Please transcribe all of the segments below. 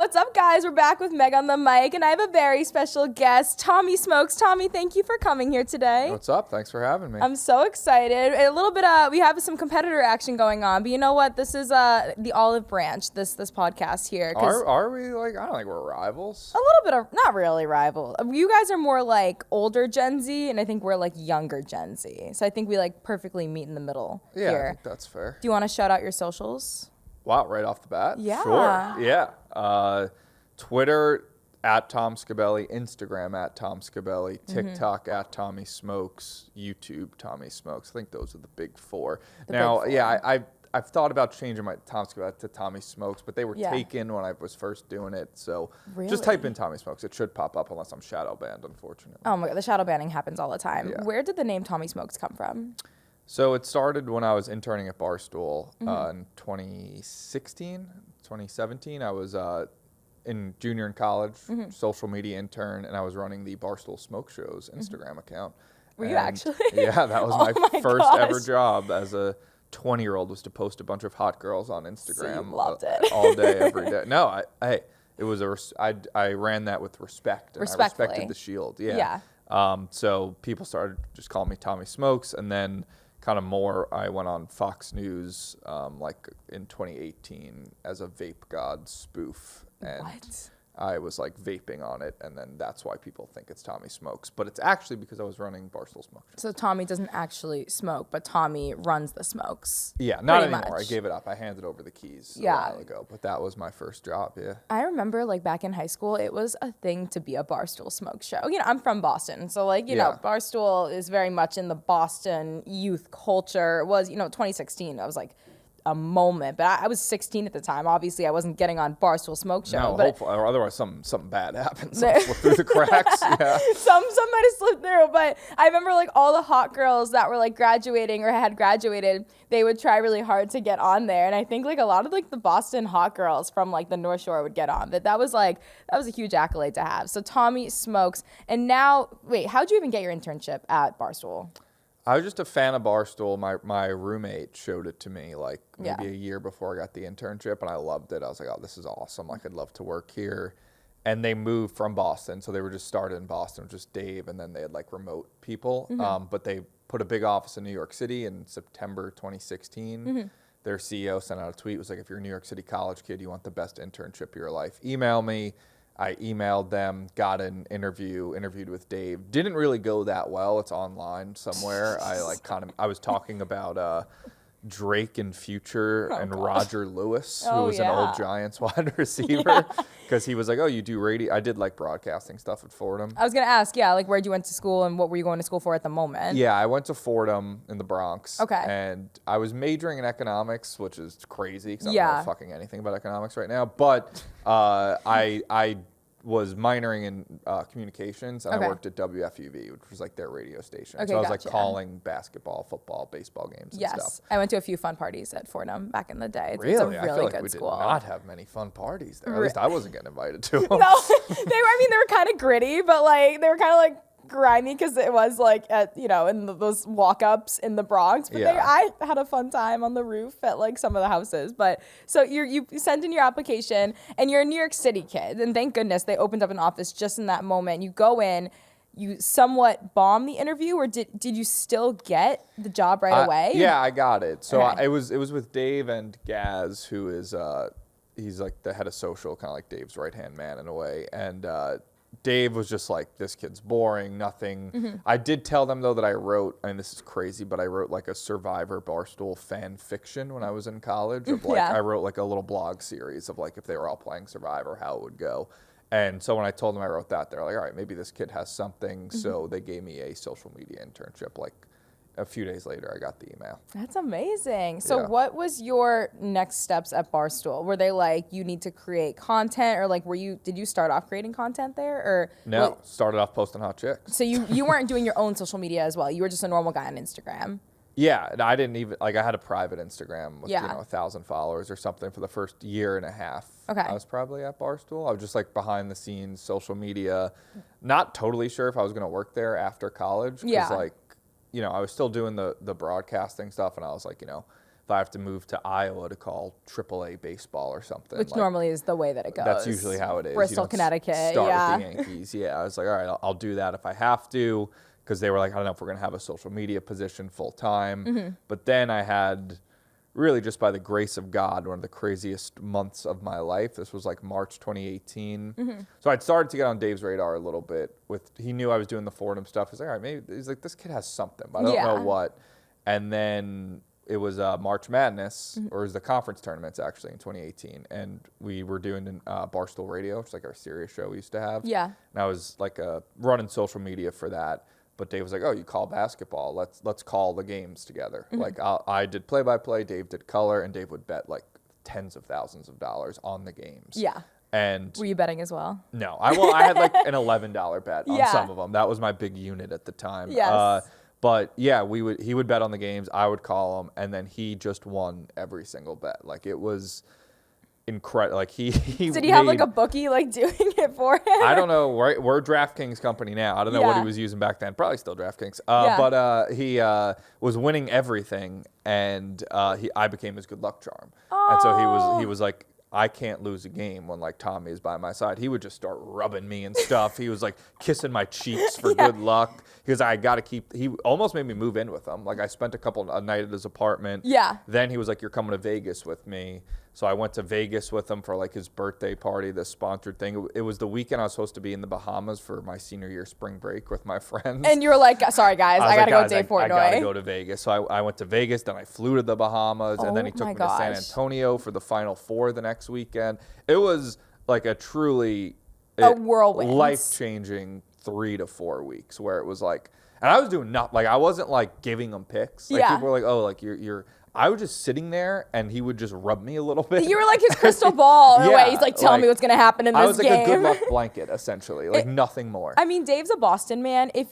What's up, guys? We're back with Meg on the mic, and I have a very special guest, Tommy Smokes. Tommy, thank you for coming here today. What's up? Thanks for having me. I'm so excited. A little bit, we have some competitor action going on, but you know what? This is the olive branch, this podcast here. Are we like, I don't think we're rivals. A little bit of, not really rival. You guys are more like older Gen Z, and I think we're like younger Gen Z. So I think we like perfectly meet in the middle Yeah, here. I think that's fair. Do you want to shout out your socials? Wow, right off the bat? Yeah. Sure. Yeah. Twitter at Tom Scabelli, Instagram at Tom Scabelli, TikTok at Tommy Smokes, YouTube Tommy Smokes. I think those are the big four. Yeah, I've thought about changing my Tom Scabelli to Tommy Smokes, but they were taken when I was first doing it. So just type in Tommy Smokes. It should pop up unless I'm shadow banned, unfortunately. Oh my God, the shadow banning happens all the time. Yeah. Where did the name Tommy Smokes come from? So it started when I was interning at Barstool in 2017. I was in junior in college, social media intern, and I was running the Barstool Smoke Show's Instagram account. Were you actually? Yeah, that was my first ever job as a 20-year-old, was to post a bunch of hot girls on Instagram. So you loved it. All day, every day. No, it was I ran that with respect, and I respected the shield. Yeah. So people started just calling me Tommy Smokes, and then kind of more, I went on Fox News like in 2018 as a Vape God spoof. And What? I was like vaping on it, and then that's why people think it's Tommy Smokes. But it's actually because I was running Barstool Smoke Show. So Tommy doesn't actually smoke, but Tommy runs the smokes. Yeah, not pretty anymore. much. I gave it up. I handed over the keys a while ago, but that was my first job, yeah. I remember like back in high school, it was a thing to be a Barstool Smoke Show. You know, I'm from Boston, so like, you know, Barstool is very much in the Boston youth culture. It was, 2016, I was like, a moment, but I was 16 at the time. Obviously, I wasn't getting on Barstool Smoke Show. No, but hopefully, or otherwise something bad happens. Something slipped through the cracks. Yeah. Some might have slipped through, but I remember like all the hot girls that were like graduating or had graduated, they would try really hard to get on there. And I think like a lot of like the Boston hot girls from like the North Shore would get on. But that was a huge accolade to have. So Tommy Smokes. And now, wait, how'd you even get your internship at Barstool? I was just a fan of Barstool. My roommate showed it to me like maybe a year before I got the internship, and I loved it. I was like, oh, this is awesome. Like, I'd love to work here. And they moved from Boston, so they were just started in Boston with just Dave, and then they had like remote people. But they put a big office in New York City in September 2016. Their CEO sent out a tweet. It was like, if you're a New York City college kid, you want the best internship of your life, email me. I emailed them, got an interviewed with Dave. Didn't really go that well. It's online somewhere. I was talking about Drake and Future and Roger Lewis, who was an old Giants wide receiver, because he was like, oh, you do radio? I did like broadcasting stuff at Fordham. I was going to ask, like where'd you went to school and what were you going to school for at the moment? Yeah, I went to Fordham in the Bronx. Okay. And I was majoring in economics, which is crazy because I don't know fucking anything about economics right now. But I was minoring in communications, and I worked at WFUV, which was like their radio station. So I was like calling basketball, football, baseball games and stuff. I went to a few fun parties at Fordham back in the day. Really? It's a really I feel like good we school. did not have many fun parties there. At least I wasn't getting invited to them. No, they were kind of gritty, but like they were kind of like grimy because it was like at in those walk-ups in the Bronx. But I had a fun time on the roof at like some of the houses. But so you sent in your application, and you're a New York City kid, and thank goodness they opened up an office just in that moment. You go in, you somewhat bomb the interview, or did you still get the job right away? Yeah, I got it. So it was with Dave and Gaz, who is he's like the head of social, kind of like Dave's right-hand man in a way, and Dave was just like, this kid's boring, nothing. I did tell them, though, that I wrote, and this is crazy, but I wrote like a Survivor Barstool fan fiction when I was in college. Of like, I wrote like a little blog series of like if they were all playing Survivor, how it would go. And so when I told them I wrote that, they're like, all right, maybe this kid has something. So they gave me a social media internship like a few days later, I got the email. That's amazing. So what was your next steps at Barstool? Were they like, you need to create content, or like did you start off creating content there, or? No, started off posting hot chicks. So you weren't doing your own social media as well. You were just a normal guy on Instagram. Yeah, and I didn't even, like, I had a private Instagram with, 1,000 followers or something for the first year and a half. Okay. I was probably at Barstool. I was just like behind the scenes, social media, not totally sure if I was going to work there after college. Because like, I was still doing the broadcasting stuff, and I was like, if I have to move to Iowa to call AAA baseball or something. Which normally is the way that it goes. That's usually how it is. Bristol, Connecticut. Start with the Yankees. Yeah, I was like, all right, I'll do that if I have to, because they were like, I don't know if we're going to have a social media position full time. But then I had, really just by the grace of God, one of the craziest months of my life. This was like March 2018. So I'd started to get on Dave's radar a little bit. He knew I was doing the Fordham stuff. He's like, all right, maybe, he's like, this kid has something, but I don't know what. And then it was March Madness, or it was the conference tournaments actually in 2018. And we were doing Barstool Radio, which is like our Sirius show we used to have. Yeah. And I was like running social media for that. But Dave was like, oh, you call basketball. Let's call the games together. Like I did play-by-play, Dave did color, and Dave would bet like tens of thousands of dollars on the games. Yeah. And were you betting as well? No. I had like an $11 bet on some of them. That was my big unit at the time. Yes. But yeah, he would bet on the games, I would call them, and then he just won every single bet. Like it was incredible. Like he did he have like a bookie like doing it for him? I don't know. We're DraftKings company now. I don't know what he was using back then. Probably still DraftKings. But he was winning everything, and I became his good luck charm. And so he was like, I can't lose a game when like Tommy is by my side. He would just start rubbing me and stuff. He was like kissing my cheeks for good luck. Because I got to keep, he almost made me move in with him. Like I spent a night at his apartment. Yeah. Then he was like, you're coming to Vegas with me. So I went to Vegas with him for like his birthday party, this sponsored thing. It was the weekend I was supposed to be in the Bahamas for my senior year spring break with my friends. And you were like, sorry guys, I got to go to Dave Portnoy. I got to go to Vegas. So I went to Vegas, then I flew to the Bahamas, and then he took me to San Antonio for the Final Four the next weekend. It was like a truly whirlwind, life-changing 3 to 4 weeks where it was like, and I was doing nothing. Like I wasn't like giving him picks. Like people were like, oh, like you're I was just sitting there, and he would just rub me a little bit. You were like his crystal ball in a way. He's like, tell me what's going to happen in this game. I was like a good luck blanket, essentially, like nothing more. I mean, Dave's a Boston man. If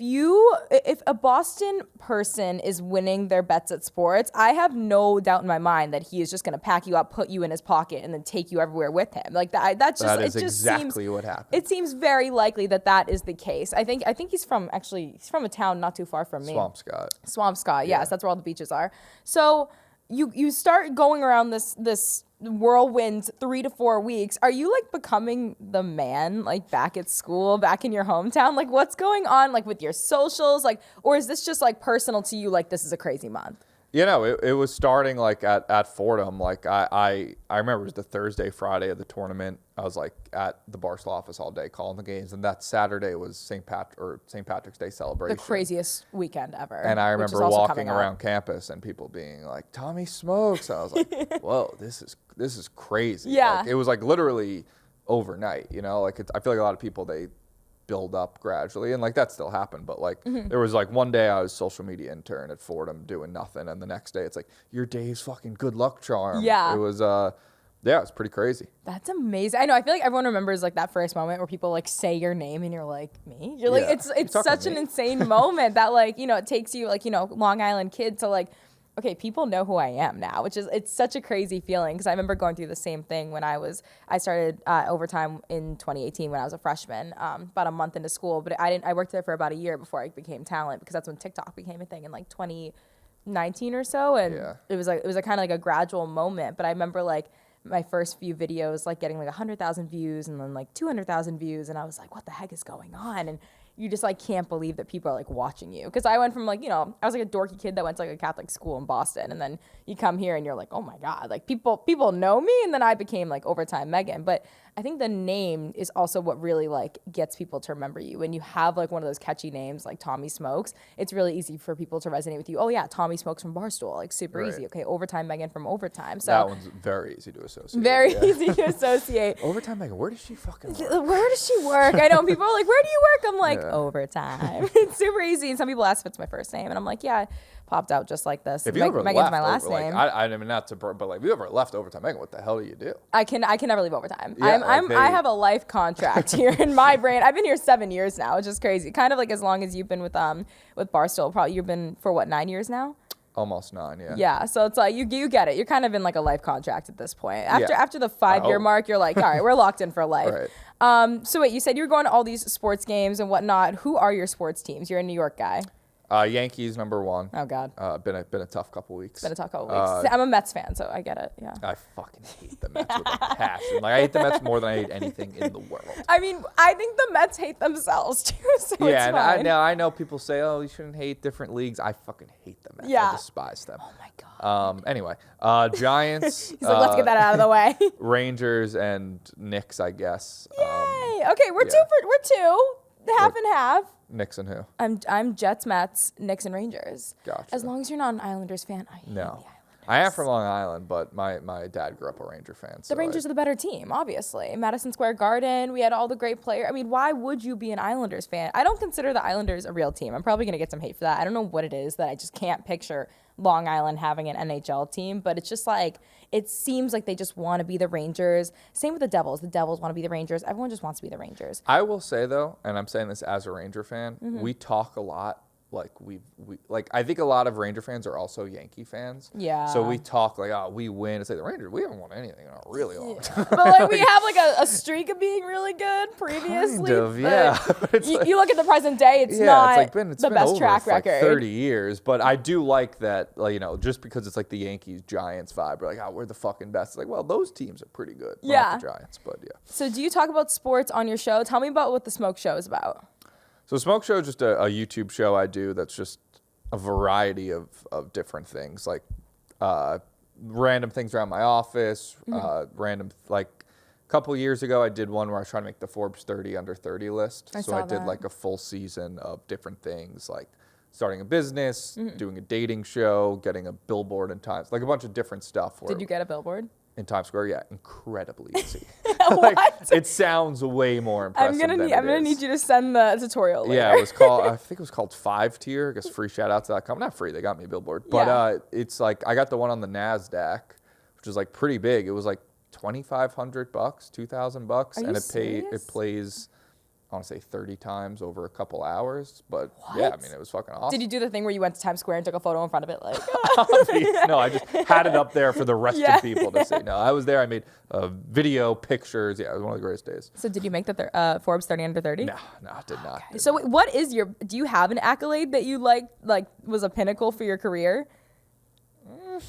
a Boston person is winning their bets at sports, I have no doubt in my mind that he is just going to pack you up, put you in his pocket, and then take you everywhere with him. Like that is exactly what happened. It seems very likely that is the case. I think he's from a town not too far from me. Swampscott. Yes, that's where all the beaches are. So you start going around this whirlwind 3 to 4 weeks. Are you like becoming the man like back at school, back in your hometown? Like what's going on like with your socials? Like, or is this just like personal to you? Like this is a crazy month? You know, it was starting like at Fordham. Like I remember it was the Thursday, Friday of the tournament. I was like at the Barstool office all day calling the games, and that Saturday was St. Patrick's Day celebration. The craziest weekend ever. And I remember walking around campus and people being like, "Tommy smokes." I was like, "Whoa, this is crazy." Yeah. Like, it was like literally overnight. You know, like I feel like a lot of people they build up gradually, and like that still happened, but like there was like one day I was social media intern at Fordham doing nothing, and the next day it's like, you're Dave's fucking good luck charm. Yeah. It was it's pretty crazy. That's amazing. I know, I feel like everyone remembers like that first moment where people like say your name and you're like, me? You're like, it's such an insane moment that like, you know, it takes you like, you know, Long Island kid to like, okay, people know who I am now, it's such a crazy feeling. Because I remember going through the same thing when I started overtime in 2018 when I was a freshman, about a month into school. But I worked there for about a year before I became talent, because that's when TikTok became a thing in like 2019 or so. And it was a kind of like a gradual moment. But I remember like my first few videos like getting like 100,000 views and then like 200,000 views, and I was like, what the heck is going on? And you just like can't believe that people are like watching you. Because I went from like, you know, I was like a dorky kid that went to like a Catholic school in Boston, and then you come here and you're like, oh my God, like people know me. And then I became like Overtime Megan. But I think the name is also what really like gets people to remember you. When you have like one of those catchy names like Tommy Smokes, it's really easy for people to resonate with you. Oh yeah, Tommy Smokes from Barstool, like super easy. Okay, Overtime Megan from Overtime. So that one's very easy to associate. Very easy to associate. Overtime Megan, where does she fucking work? Where does she work? I know people are like, where do you work? I'm like, Overtime. It's super easy. And some people ask if it's my first name, and I'm like, yeah, popped out just like this. If you ever Megan's left, my last name. I mean, not to, but like, if you ever left Overtime Megan, what the hell do you do? I can never leave Overtime. Yeah, I have a life contract here in my brain. I've been here 7 years now, which is crazy. Kind of like as long as you've been with Barstool. Probably you've been for what, 9 years now? Almost 9, yeah. Yeah, so it's like you get it. You're kind of in like a life contract at this point. After the 5-year mark, you're like, all right, we're locked in for life. Right. So wait, you said you were going to all these sports games and whatnot. Who are your sports teams? You're a New York guy. Yankees number 1. Oh God. Been a tough couple weeks. Been a tough couple weeks. I'm a Mets fan, so I get it. Yeah. I fucking hate the Mets with a passion. Like I hate the Mets more than I hate anything in the world. I mean, I think the Mets hate themselves too. So Yeah, it's and fine. I know people say, "Oh, you shouldn't hate different leagues." I fucking hate the Mets. Yeah. I despise them. Oh my God. Anyway, Giants. He's like, let's get that out of the way. Rangers and Knicks, I guess. Yay. Okay, we're yeah. we're two. Half and half. Knicks and who? I'm Jets, Mets, Knicks, and Rangers. Gotcha. As long as you're not an Islanders fan, I hate the Islanders. I am from Long Island, but my dad grew up a Ranger fan. So The Rangers are the better team, obviously. Madison Square Garden, we had all the great players. I mean, why would you be an Islanders fan? I don't consider the Islanders a real team. I'm probably going to get some hate for that. I don't know what it is that I just can't picture Long Island having an NHL team, but it's just like, it seems like they just want to be the Rangers. Same with the Devils. The Devils want to be the Rangers. Everyone just wants to be the Rangers. I will say, though, and I'm saying this as a Ranger fan, we talk a lot. Like like I think a lot of Ranger fans are also Yankee fans. Yeah. So we talk like, oh, we win. It's like the Rangers, we haven't won anything in a really long time. But like we have like a streak of being really good previously. Kind of, yeah. You look at the present day, it's not it's been the best over track for like record. 30 years. But I do like that, like, just because it's like the Yankees Giants vibe. We're like, oh, we're the fucking best. It's like, well, those teams are pretty good. We're not the Giants, but yeah. So do you talk about sports on your show? Tell me about what the Smoke Show is about. So Smoke Show is just a YouTube show I do that's just a variety of different things, like random things around my office, random, like a couple years ago I did one where I was trying to make the Forbes 30 under 30 list. So I did like a full season of different things, like starting a business, doing a dating show, getting a billboard in Times, like a bunch of different stuff. Did you get a billboard? In Times Square? Yeah, incredibly easy. What? It sounds way more impressive I'm gonna need you to send the tutorial later. Yeah, it was called, I think it was called 5 Tier. I guess free shout out to that company. Not free, they got me a billboard. But it's like, I got the one on the NASDAQ, which is like pretty big. It was like $2,500, $2,000. And it plays, I want to say 30 times over a couple hours. But yeah, I mean, it was fucking awesome. Did you do the thing where you went to Times Square and took a photo in front of it? Like, No, I just had it up there for the rest of people to see. No, I was there. I made video, pictures. Yeah, it was one of the greatest days. So did you make the Forbes 30 under 30? No, I did not. Okay. So what is do you have an accolade that you like was a pinnacle for your career? You're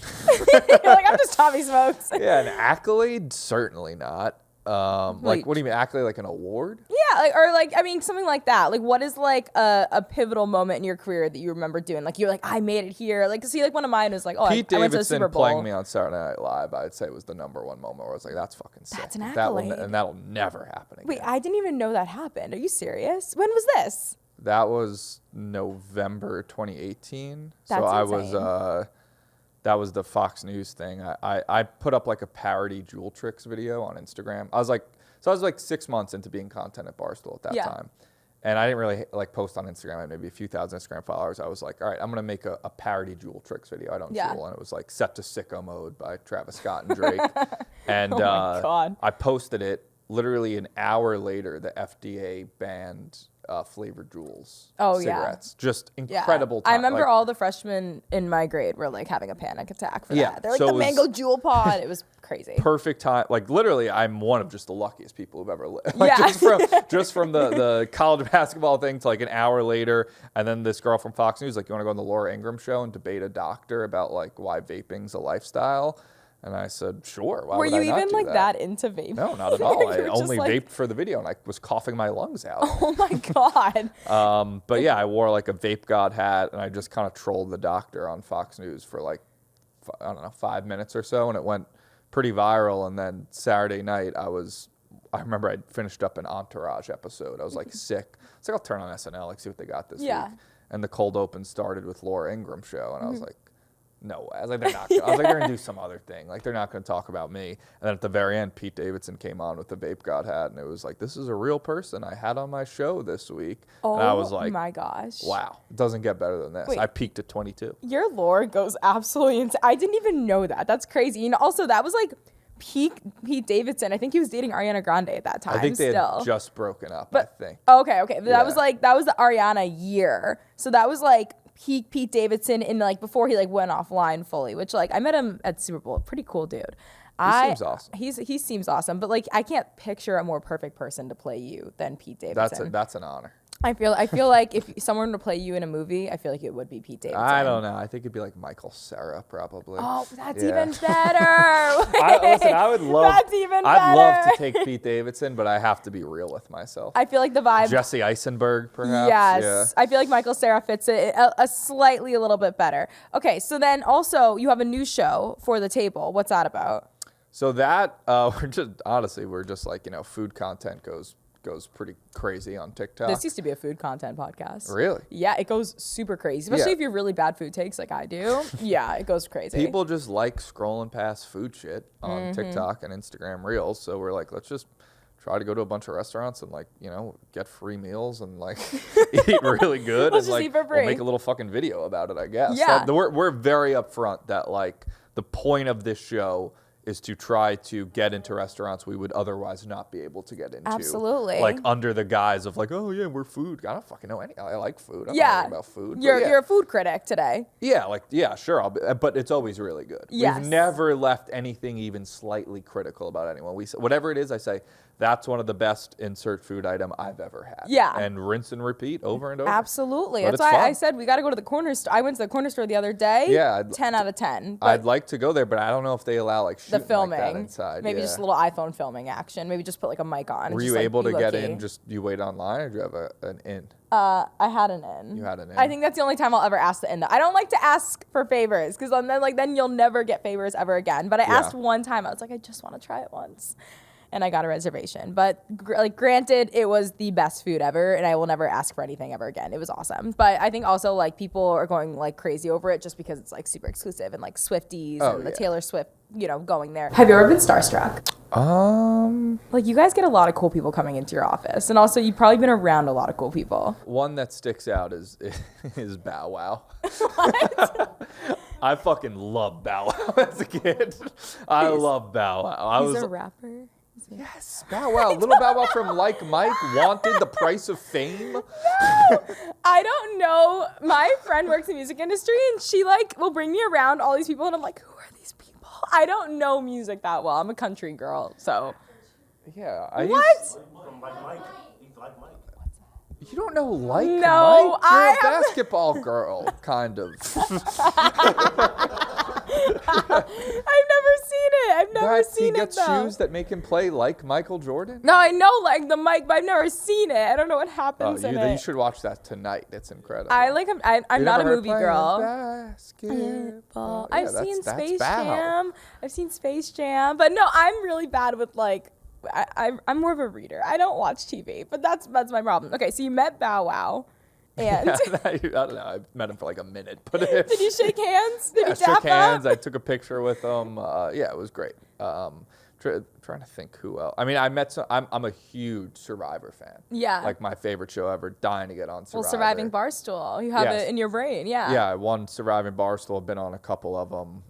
like, I'm just Tommy Smokes. Yeah, an accolade? Certainly not. Like, what do you mean, accolade, like an award? Yeah, I mean, something like that. Like, what is like a pivotal moment in your career that you remember doing? Like, you're like, I made it here. Like, see, like one of mine was like, oh, Pete I went to the Super Davidson Bowl. playing me on Saturday Night Live, I'd say was the number one moment where I was like, that's fucking sick. That's an accolade. And that'll never happen again. Wait, I didn't even know that happened. Are you serious? When was this? That was November 2018. That's so I insane. was, that was the Fox News thing. I put up like a parody Jewel Tricks video on Instagram. I was like 6 months into being content at Barstool at that time. And I didn't really like post on Instagram. I had maybe a few thousand Instagram followers. I was like, all right, I'm going to make a parody Jewel Tricks video. I don't Jewel. And it was like Set to Sicko Mode by Travis Scott and Drake. And Oh my God. I posted it. Literally an hour later, the FDA banned flavored Juuls cigarettes. Just incredible. I remember all the freshmen in my grade were like having a panic attack for that. They're like, so the mango Juul pod. It was crazy. Perfect time. Like, literally, I'm one of just the luckiest people who've ever lived. Like, just from the college basketball thing to like an hour later, and then this girl from Fox News, like, you want to go on the Laura Ingraham show and debate a doctor about like why vaping's a lifestyle? And I said, sure. Why Were would you I not even do like that into vaping? No, not at all. I You were just only like- vaped for the video, and I was coughing my lungs out. Oh my God. But yeah, I wore like a Vape God hat, and I just kind of trolled the doctor on Fox News for like, I don't know, 5 minutes or so, and it went pretty viral. And then Saturday night, I remember I'd finished up an Entourage episode. I was like sick. It's like, I'll turn on SNL, like see what they got this week. And the cold open started with Laura Ingraham show, and I was like, no way. I was like, they're gonna do some other thing. Like, they're not gonna talk about me. And then at the very end, Pete Davidson came on with the Vape God hat, and it was like, this is a real person I had on my show this week. And I was like, my gosh. wow, it doesn't get better than this. Wait. I peaked at 22. Your lore goes absolutely insane. I didn't even know that. That's crazy. And also, that was like peak Pete Davidson. I think he was dating Ariana Grande at that time. I think they still. had just broken up, But, I think. Okay. That was the Ariana year. So that was like peak Pete Davidson in like before he like went offline fully, which like I met him at Super Bowl. Pretty cool dude. He seems awesome. He seems awesome, but like I can't picture a more perfect person to play you than Pete Davidson. That's an honor. I feel like if someone were to play you in a movie, I feel like it would be Pete Davidson. I don't know. I think it'd be like Michael Cera probably. Oh, that's Yeah. even better. Listen, I would love. That's even I'd love better. to take Pete Davidson, but I have to be real with myself. I feel like the vibe. Jesse Eisenberg, perhaps. Yes. Yeah. I feel like Michael Cera fits it a little bit better. Okay, so then also you have a new show for the table. What's that about? So that we're just like, food content goes pretty crazy on TikTok. This used to be a food content podcast. Really? Yeah, it goes super crazy, especially Yeah. if you have really bad food takes like I do. Yeah, it goes crazy. People just like scrolling past food shit on TikTok and Instagram Reels. So we're like, let's just try to go to a bunch of restaurants and get free meals and eat really good. Let's and just eat for free. We'll make a little fucking video about it, I guess. Yeah. So we're very upfront that the point of this show is to try to get into restaurants we would otherwise not be able to get into. Absolutely. Under the guise of oh yeah, we're food. I don't fucking know I like food. I'm Yeah. not about food. You're a food critic today. Yeah, sure. But it's always really good. Yes. We've never left anything even slightly critical about anyone. Whatever it is, I say that's one of the best insert food item I've ever had. Yeah. And rinse and repeat over and over. Absolutely. But That's it's why fun. I said we got to go to the corner store. I went to the corner store the other day. Yeah, 10 out of 10. But I'd like to go there, but I don't know if they allow the shooting filming. like that inside. Maybe yeah. just a little iPhone filming action. Maybe just put a mic on. Were and you just, able be to get low-key. in? Just you wait online, or do you have an in? I had an in. You had an in. I think that's the only time I'll ever ask the in. I don't like to ask for favors because then you'll never get favors ever again. But I asked one time. I was like, I just want to try it once. And I got a reservation. But granted, it was the best food ever, and I will never ask for anything ever again. It was awesome. But I think also people are going crazy over it just because it's super exclusive and Swifties and the Taylor Swift, going there. Have you ever been starstruck? You guys get a lot of cool people coming into your office, and also you've probably been around a lot of cool people. One that sticks out is Bow Wow. What? I fucking love Bow Wow as a kid. I love Bow Wow. He's a rapper. Yes, Bow Wow. Little Bow Wow from Like Mike, Wanted, The Price of Fame. No, I don't know. My friend works in the music industry, and she will bring me around all these people, and I'm like, who are these people? I don't know music that well. I'm a country girl, so. Yeah. From Like Mike. He's Like Mike. You don't know Like No, Mike? You're a basketball girl, kind of. I've never seen it. I've never seen he gets it though. shoes that make him play like Michael Jordan? No, I know the mic, but I've never seen it. I don't know what happens in You it. should watch that tonight. It's incredible. I'm You not a never heard movie playing girl. Basketball. I've Yeah, seen that's Space Bow. Jam. I've seen Space Jam, but no, I'm really bad with I'm more of a reader. I don't watch TV, but that's my problem. Okay, so you met Bow Wow, and I don't know. I met him for a minute, but did you shake hands? Did I you shook tap hands. up? I took a picture with him. Yeah, it was great. Trying to think who else. I mean, I met some. I'm a huge Survivor fan. Yeah. My favorite show ever. Dying to get on Survivor. Well, Surviving Barstool. You have Yes. it in your brain. Yeah. Yeah, I won Surviving Barstool. I've been on a couple of them.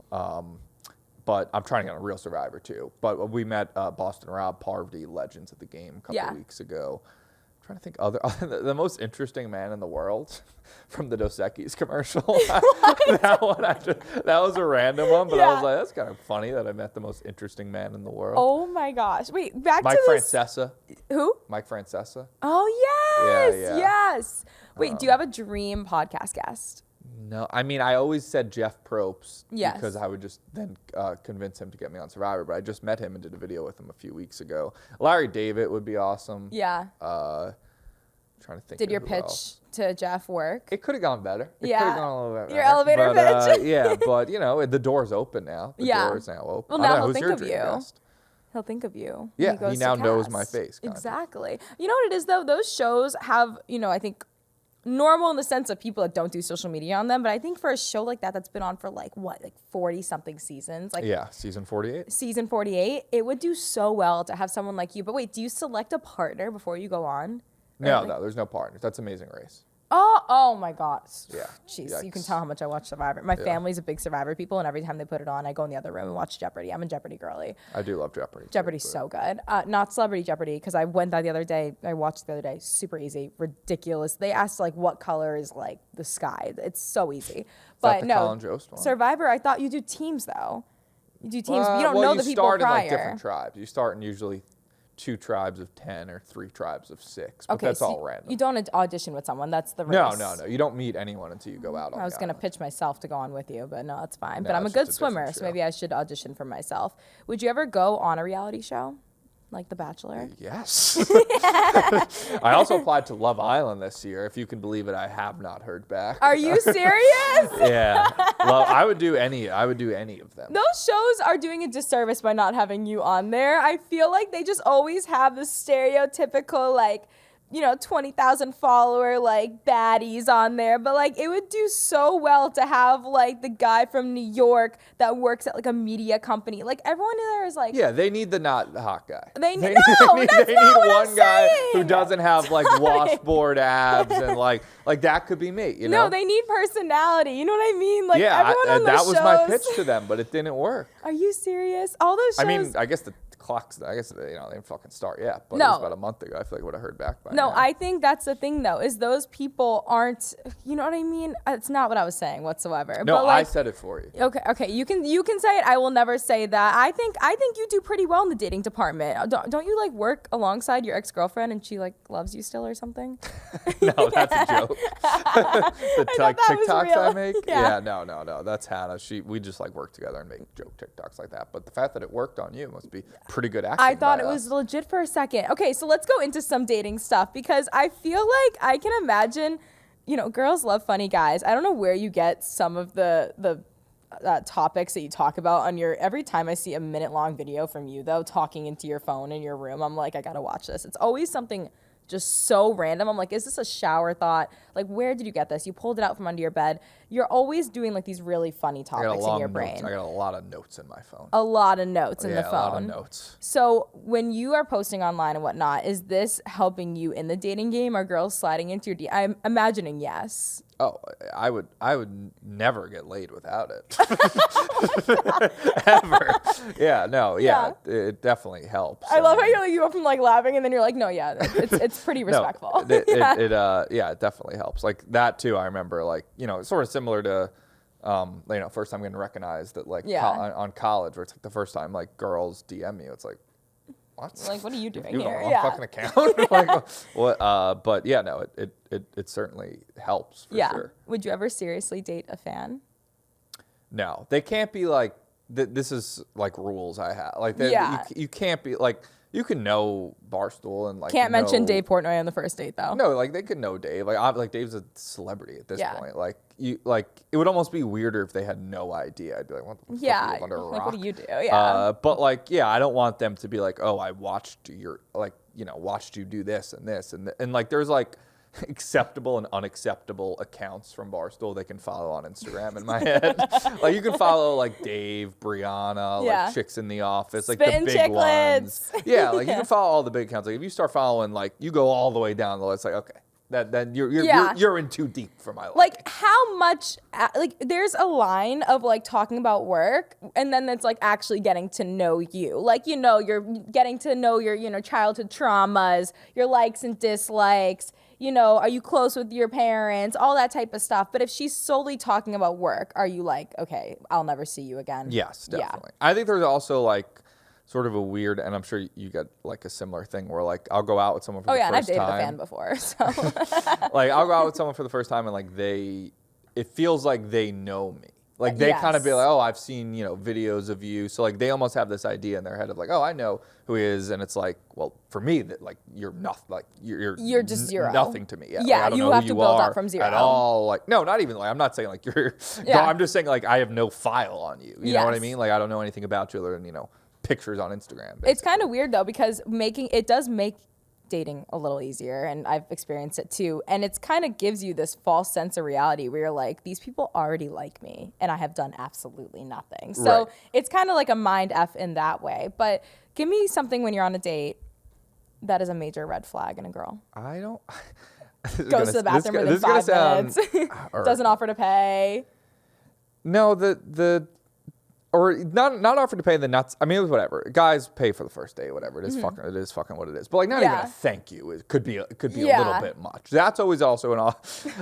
But I'm trying to get on a real Survivor too. But we met Boston Rob Parvati, Legends of the Game, a couple of weeks ago. I'm trying to think the most interesting man in the world from the Dos Equis commercial. that was a random one, but I was like, that's kind of funny that I met the most interesting man in the world. Oh my gosh! Wait, back Mike to this. Francesa. Who? Mike Francesa. Oh yes, Yeah. yes. Wait, do you have a dream podcast guest? No, I mean, I always said Jeff Probst Yes. because I would just then convince him to get me on Survivor, but I just met him and did a video with him a few weeks ago. Larry David would be awesome. Yeah. Trying to think. Did of your who pitch else. to Jeff work? It could have gone better. It Yeah. could have gone a little bit better. Your elevator but, pitch. Yeah, but the door's open now. The Yeah. door is now open. Well, I don't now know, he'll who's think your of dream you. guest? He'll think of you. Yeah, when he goes now to knows my cast. face, kind of. Exactly. You know what it is though? Those shows have, I think normal in the sense of people that don't do social media on them, but I think for a show like that's been on for 40 something seasons, Yeah, season 48. season 48, it would do so well to have someone like you. But wait, do you select a partner before you go on? No, there's no partners. That's Amazing Race. Oh my gosh. Yeah. Jeez, you can Yikes. tell how much I watch Survivor. My family's a big Survivor people, and every time they put it on, I go in the other room and watch Jeopardy. I'm a Jeopardy girly. I do love Jeopardy. too, Jeopardy's but- so good. Not Celebrity Jeopardy, because I went that the other day. I watched it the other day. Super easy. Ridiculous. They asked, what color is, the sky. It's so easy. But the no. Colin Jost one? Survivor, I thought you do teams, though. You do teams, but you don't know the people start in prior. different tribes. You start in usually 2 tribes of 10 or 3 tribes of 6. But Okay, that's so all random. you don't audition with someone. That's the race. No. You don't meet anyone until you go out on I was the going to island. pitch myself to go on with you, but no, it's fine. No, But I'm a it's good just a different swimmer, so show. maybe I should audition for myself. Would you ever go on a reality show? Like The Bachelor? Yes. I also applied to Love Island this year. If you can believe it, I have not heard back. Are you serious? Yeah. I would do any of them. Those shows are doing a disservice by not having you on there. I feel like they just always have the stereotypical, like, 20,000 follower, like, baddies on there. But, like, it would do so well to have, like, the guy from New York that works at, like, a media company. Like, everyone in there is like... Yeah, they need the not hot guy. They need what I'm one guy saying. who doesn't have, like, washboard abs and, like that could be me, you know? No, they need personality. You know what I mean? Like, yeah, everyone on those that shows... was my pitch to them, but it didn't work. Are you serious? All those shows... I mean, I guess the clocks, they didn't fucking start yet, but it No. was about a month ago. I feel like I would have heard back by No, now. I think that's the thing, though, is those people aren't, you know what I mean? It's not what I was saying whatsoever. No, but like, I said it for you. Okay, you can say it. I will never say that. I think you do pretty well in the dating department. Don't you like work alongside your ex-girlfriend and she like loves you still or something? No, that's a joke. The that was TikToks I real. make? Yeah. Yeah, no. That's Hannah. We just like work together and make joke TikToks like that. But the fact that it worked on you must be pretty good acting. I thought by it us. was legit for a second. Okay, so let's go into some dating stuff because I feel like I can imagine, girls love funny guys. I don't know where you get some of the topics that you talk about on your, every time I see a minute-long video from you, though, talking into your phone in your room, I'm like, I gotta watch this. It's always something just so random. I'm like, is this a shower thought? Like, where did you get this? You pulled it out from under your bed. You're always doing like these really funny topics in your brain. I got a lot of notes in my phone. A lot of notes in the phone. Yeah, a lot of notes. So when you are posting online and whatnot, is this helping you in the dating game? Are girls sliding into your DM? I'm imagining yes. Oh, I would never get laid without it. Ever. Yeah, no, yeah. It definitely helps. I love how you go from like laughing and then you're like, no, yeah, it's pretty respectful. No, it definitely helps. Like that too. I remember like, it's sort of similar to, first time getting recognized that like on college where it's like the first time like girls DM you. It's like, what? Like, what are you doing You here? have a fucking account? Like, what? But yeah, no, it certainly helps for sure. Would you ever seriously date a fan? No, they can't be like, this is like rules I have. Like, you can't be like, you can know Barstool and like. Can't mention Dave Portnoy on the first date though. No, like they could know Dave. Like Dave's a celebrity at this point. Like it would almost be weirder if they had no idea. I'd be like, what the fuck are you live under a rock? Like, what do you do? Yeah. But like, I don't want them to be like, oh, I watched watched you do this and like there's like acceptable and unacceptable accounts from Barstool they can follow on Instagram in my head. Like you can follow like Dave, Brianna, like Chicks in the Office, like Spittin' the big Chicklets. ones. Yeah, like you can follow all the big accounts. Like if you start following, like you go all the way down the list, like okay. Then you're in too deep for my life. Like how much like there's a line of like talking about work and then it's like actually getting to know you. Like you're getting to know your childhood traumas, your likes and dislikes, are you close with your parents, all that type of stuff. But if she's solely talking about work, are you like, okay, I'll never see you again? Yes, definitely. I think there's also like sort of a weird, and I'm sure you get like a similar thing where like I'll go out with someone for the first time. Oh yeah, and I've dated a fan before, so. Like I'll go out with someone for the first time and like it feels like they know me. Like they kind of be like, oh, I've seen, videos of you. So like they almost have this idea in their head of like, oh, I know who he is. And it's like, well, for me, that like you're nothing, like you're just zero. Nothing to me. Yeah, Yeah, like, I don't you know have who to you build are up from zero. at all. Like no, not even like I'm not saying like you're. Yeah. I'm just saying like I have no file on you. You know what I Yes. mean? Like I don't know anything about you other than pictures on Instagram. It's kind of weird though because it does make dating a little easier, and I've experienced it too, and it's kind of gives you this false sense of reality where you're like, these people already like me and I have done absolutely nothing. So it's kind of like a mind F in that way. But give me something when you're on a date that is a major red flag in a girl. I don't. Goes to the bathroom within 5 minutes. Doesn't offer to pay. No, or not offer to pay the nuts. I mean, it was whatever. Guys pay for the first date, whatever. It is fucking what it is. But like, not even a thank you. It could be a little bit much. That's always also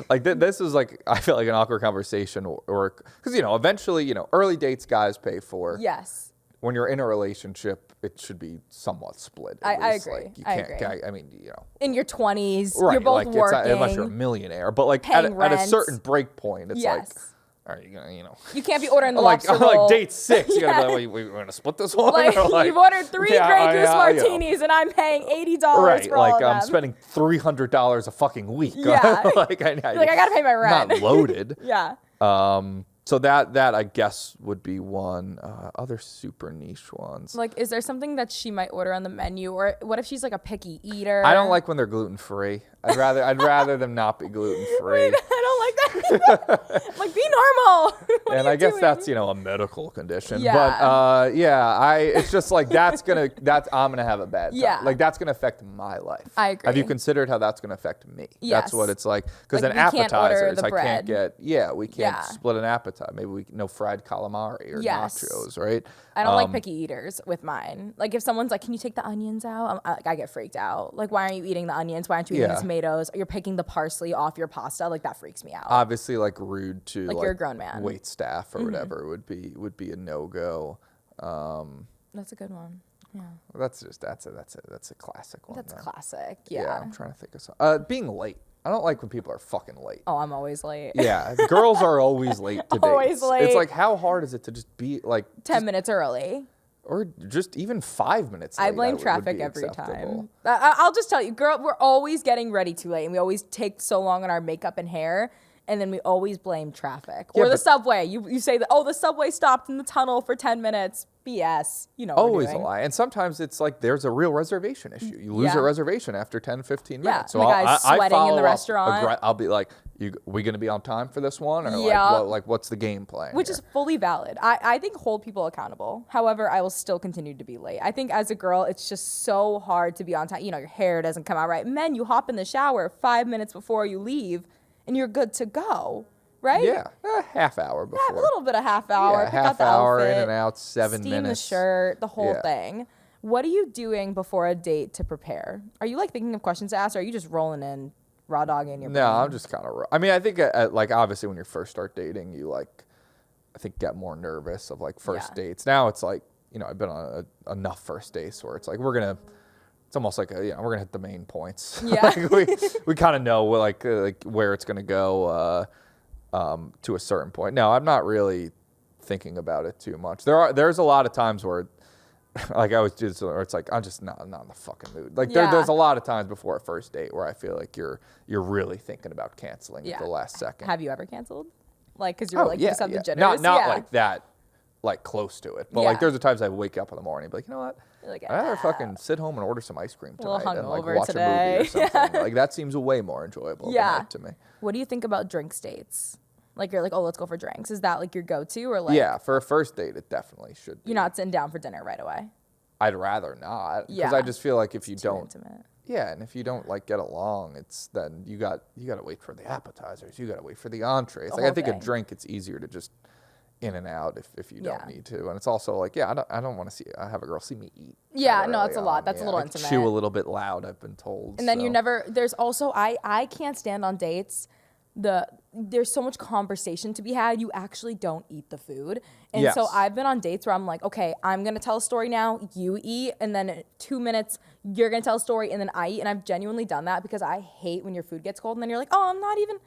like this is like I feel like an awkward conversation or because eventually early dates guys pay for. Yes. when you're in a relationship, it should be somewhat split. I least. agree. Like, you I can't, agree. I mean, you know. In your 20s, Right, you're both like working. unless you're a millionaire. But like paying at a rent. certain break point, it's like, Yes. are you gonna, you know? You can't be ordering the like lobster roll. date 6, you gotta Yeah. be like, we're gonna split this one. Like, Or you've ordered 3 Grey Goose martinis, and I'm paying $80 right, for all like of I'm them. spending $300 a fucking week. Yeah. like You're like, I gotta pay my rent. Not loaded. Yeah. So that I guess would be one. Other super niche ones. Like, is there something that she might order on the menu, or what if she's like a picky eater? I don't like when they're gluten free. I'd rather them not be gluten free. I don't like that. I'm like, be normal. What And are I you guess doing? that's, you know, a medical condition. Yeah. But it's just like I'm gonna have a bad time. Yeah. Like that's gonna affect my life. I agree. Have you considered how that's gonna affect me? Yes. That's what it's like. Because Like, then we can't order appetizers, the I can't bread. we can't Yeah. split an appetizer. Maybe no fried calamari or Yes. nachos, right? I don't like picky eaters with mine. Like, if someone's like, can you take the onions out? I get freaked out. Like, why aren't you eating the onions? Why aren't you eating Yeah. the tomatoes? You're picking the parsley off your pasta. Like, that freaks me out. Obviously, like rude to Like, you're a grown man. wait staff or whatever would be a no go. That's a good one. Yeah. That's a classic one. That's though. classic. Yeah, Yeah. I'm trying to think of something. Being late. I don't like when people are fucking late. Oh, I'm always late. Yeah, girls are always late to Always dates. late. It's like, how hard is it to just be like 10 minutes early. or just even 5 minutes late? I blame would traffic be every acceptable. time. I'll just tell you, girl, we're always getting ready too late, and we always take so long on our makeup and hair, and then we always blame traffic Yeah, or the but- subway. You say that, oh, the subway stopped in the tunnel for 10 minutes. BS. You know what we're Always a doing. lie. And sometimes it's like there's a real reservation issue. You lose Yeah. a reservation after 10, 15 Yeah, minutes. and the guy's sweating in the follow up restaurant. I'll be like, we going to be on time for this one? Or Yeah. what's the game plan? Which here? is fully valid. I think hold people accountable. However, I will still continue to be late. I think as a girl, it's just so hard to be on time. You know, your hair doesn't come out right. Men, you hop in the shower 5 minutes before you leave, and you're good to go, right? Yeah, a half hour before. Yeah, a little bit of half hour. Yeah, pick out half the hour outfit, in and out, 7 steam minutes. the shirt, the whole Yeah. thing. What are you doing before a date to prepare? Are you like thinking of questions to ask, or are you just rolling in, raw dogging your No, brain? I'm just kind of. I mean, I think like obviously when you first start dating, you like, I think get more nervous of like first Yeah. dates. Now it's like, you know, I've been on enough first dates where it's like it's almost like we're gonna hit the main points. Yeah. Like, we kind of know like where it's gonna go to a certain point. No, I'm not really thinking about it too much. There's a lot of times where. Like I was just, or it's like I'm just not in the fucking mood. Like Yeah. there's a lot of times before a first date where I feel like you're really thinking about canceling at the last second. Have you ever canceled? Like, because you were like, you just have the jitters? Not Yeah. like that, like close to it. But Yeah. like there's the times I wake up in the morning and be like, you know what? You're like, I'd rather fucking sit home and order some ice cream A little tonight and like hungover watch a movie today. or something. Like that seems way more enjoyable of a Yeah. night to me. What do you think about drinks dates? Like, you're like, oh, let's go for drinks. Is that like your go-to, or like, Yeah, for a first date, it definitely should be. you're not sitting down for dinner right away? I'd rather not. Because Yeah. I just feel like if you Too don't. intimate. Yeah, and if you don't like get along, it's then you got to wait for the appetizers, you got to wait for the entrees. The Like I whole think thing. a drink, it's easier to just in and out if you don't Yeah. need to, and it's also like I don't want to have a girl see me eat. Yeah, that no, early it's a lot. on. That's a little I intimate. Chew a little bit loud, I've been told. And then so. you're never. There's also I can't stand on dates. There's so much conversation to be had. You actually don't eat the food. And so Yes. I've been on dates where I'm like, okay, I'm gonna tell a story now, you eat, and then in 2 minutes you're gonna tell a story and then I eat. And I've genuinely done that because I hate when your food gets cold and then you're like, oh, I'm not even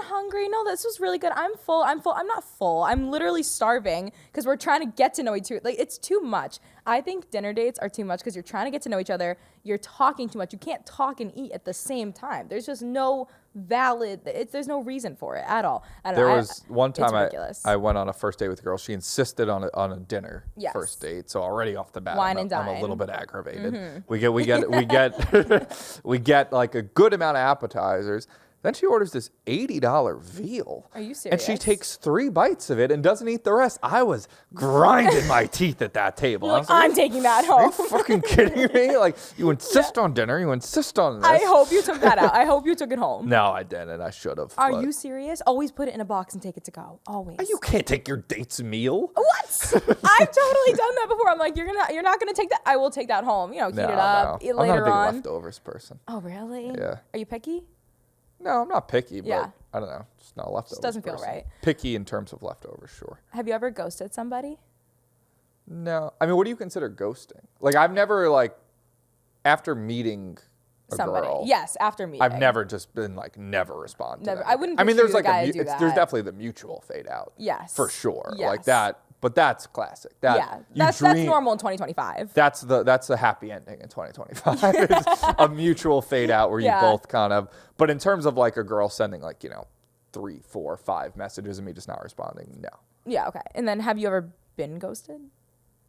hungry. No, this was really good. I'm full. I'm not full. I'm literally starving because we're trying to get to know each other. Like, it's too much. I think dinner dates are too much because you're trying to get to know each other. You're talking too much. You can't talk and eat at the same time. There's just no there's no reason for it at all. I don't know. There was one it's time ridiculous. I went on a first date with a girl. She insisted on a dinner Yes. first date. So already off the bat, Wine I'm and a dine. little bit aggravated. We get we get like a good amount of appetizers. Then she orders this $80 veal. Are you And she serious? takes 3 bites of it and doesn't eat the rest. I was grinding my teeth at that table. I was I'm taking that are you home. fucking kidding me? Like, you insist on dinner, you insist on this. I hope you took that out. I hope you took it home. No, I didn't. I should have. Are you serious? Always put it in a box and take it to go. Always. You can't take your date's meal. What? I've totally done that before. I'm like, you're not gonna take that. I will take that home. You know, heat it up, eat I'm not a later big on. leftovers person. Oh, really? Yeah. Are you picky? No, I'm not picky, but Yeah. I don't know. Just not a leftovers doesn't feel person. right. Picky in terms of leftovers, sure. Have you ever ghosted somebody? No. I mean, what do you consider ghosting? Like, I've never, like, after meeting a Somebody. girl. Yes, after meeting. I've never just been, like, never respond to Never. them. I wouldn't I mean, picture there's, the like, guy to do that. there's definitely the mutual fade out. Yes. For sure. Yes. Like, that. But that's classic. That's normal in 2025. That's the happy ending in 2025. It's a mutual fade out where you both kind of. But in terms of like a girl sending like 3, 4, 5 messages and me just not responding, no. Yeah. Okay. And then have you ever been ghosted?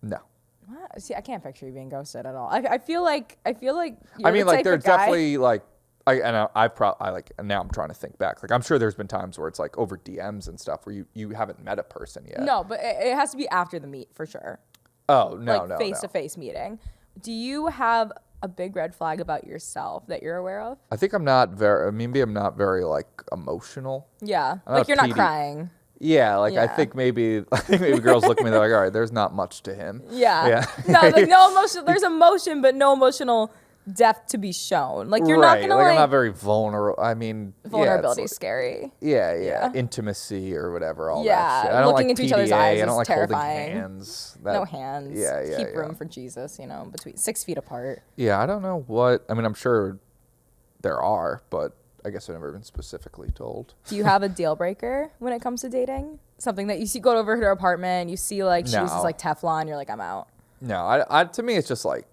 No. What? See, I can't picture you being ghosted at all. I feel like you're I mean, the like type there's of guy. definitely like. And now I'm trying to think back. Like I'm sure there's been times where it's like over DMs and stuff where you haven't met a person yet. No, but it has to be after the meet for sure. Oh no, like face-to-face meeting. Do you have a big red flag about yourself that you're aware of? I think I'm not very. Maybe I'm not very like emotional. Yeah, I'm like you're not PD. crying. Yeah, like I Yeah. think maybe girls look at me, they're like, all right, there's not much to him. Yeah. No, like no emotion. There's emotion, but no emotional depth to be shown. Like you're not gonna I'm not very vulnerable. I mean, vulnerability is it's scary. yeah, intimacy or whatever, all Yeah, that shit. I don't looking like into PDA. each other's eyes I don't is like terrifying. holding hands. No hands. Yeah. Keep room for Jesus, between 6 feet apart. Yeah, I don't know what. I mean, I'm sure there are, but I guess I've never been specifically told. Do you have a deal breaker when it comes to dating? Something that you see, go over to her apartment, you see like she uses like Teflon, you're like, I'm out. No, I to me it's just like,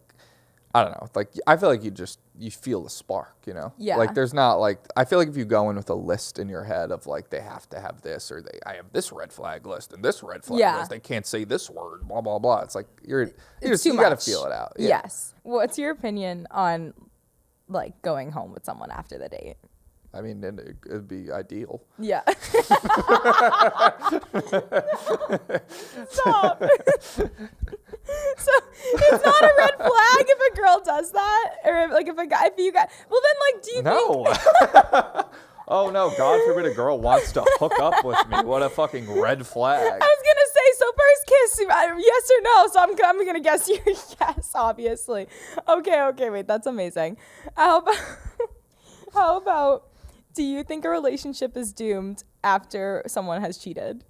I don't know. Like I feel like you feel the spark, Yeah. Like there's not like, I feel like if you go in with a list in your head of like they have to have this or I have this red flag list and this red flag list, they can't say this word, blah blah blah. It's like you gotta feel it out. Yeah. Yes. What's your opinion on like going home with someone after the date? I mean, it'd be ideal. Yeah. Stop. So it's not a red flag if a girl does that, or if you got. Well, then like, do you think? Oh no! God forbid a girl wants to hook up with me. What a fucking red flag. I was gonna say, so first kiss, yes or no? So I'm gonna guess your yes, obviously. Okay, wait, that's amazing. How about? Do you think a relationship is doomed after someone has cheated?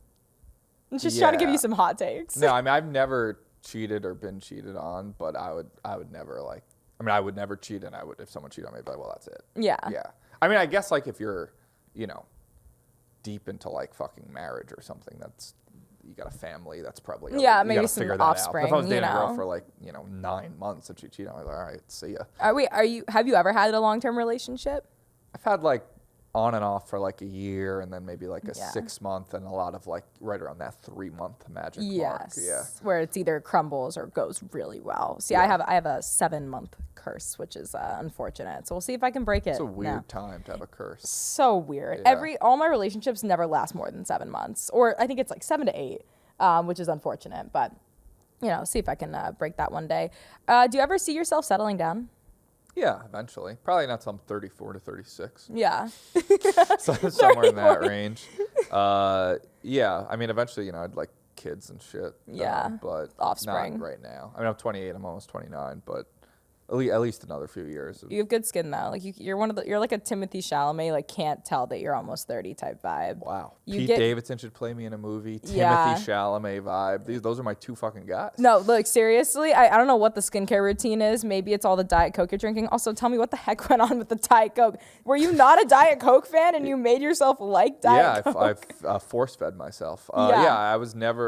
I'm just trying to give you some hot takes. No, I mean I've never cheated or been cheated on, but I would never like. I mean, I would never cheat, and I would if someone cheated on me, I'd be like, well, that's it. Yeah. Yeah. I mean, I guess like if you're, deep into like fucking marriage or something, you got a family, that's probably maybe some offspring. If I was dating a girl for like 9 months and she cheated, I was like, all right, see ya. Have you ever had a long-term relationship? I've had like on and off for like a year and then maybe like a 6 month and a lot of like right around that 3 month magic mark. Yeah. Where it's either crumbles or goes really well. See, I have a 7-month curse, which is unfortunate. So we'll see if I can break it. It's a weird time to have a curse. So weird. Yeah. All my relationships never last more than 7 months, or I think it's like 7 to 8, which is unfortunate. But see if I can break that one day. Do you ever see yourself settling down? Yeah, eventually. Probably not till I'm 34 to 36. Yeah. Somewhere in that range. Yeah, I mean, eventually, I'd like kids and shit. Yeah. But Offspring. not right now. I mean, I'm 28. I'm almost 29, but at least another few years. You have good skin though. Like you're like a Timothy Chalamet. Like can't tell that you're almost 30 type vibe. Wow. Pete Davidson should play me in a movie. Yeah. Timothy Chalamet vibe. Those are my two fucking guys. No, like seriously, I don't know what the skincare routine is. Maybe it's all the Diet Coke you're drinking. Also, tell me what the heck went on with the Diet Coke. Were you not a Diet Coke fan and you made yourself like Diet Coke? Yeah, I've force fed myself. Yeah.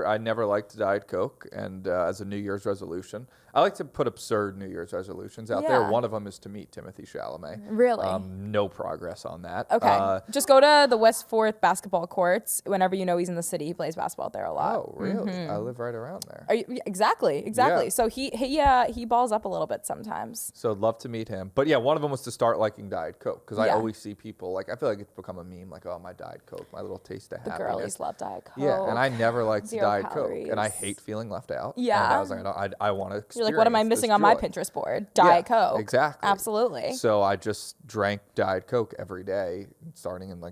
I never liked Diet Coke, and as a New Year's resolution, I like to put absurd New Year's resolutions out there. One of them is to meet Timothy Chalamet. Really? No progress on that. Okay. Just go to the West 4th basketball courts whenever he's in the city. He plays basketball there a lot. Oh, really? I live right around there. Exactly. Yeah. So he balls up a little bit sometimes. So I'd love to meet him. But yeah, one of them was to start liking Diet Coke because I always see people like, I feel like it's become a meme like, oh, my Diet Coke, my little taste of happiness. The girlies love Diet Coke. Yeah, and I never liked Diet calories. Coke, and I hate feeling left out. Yeah. And I was like, I want to experience. You're like, what am I missing this on my joy. Pinterest board? Diet Coke. Exactly. Absolutely. So I just drank Diet Coke every day, starting in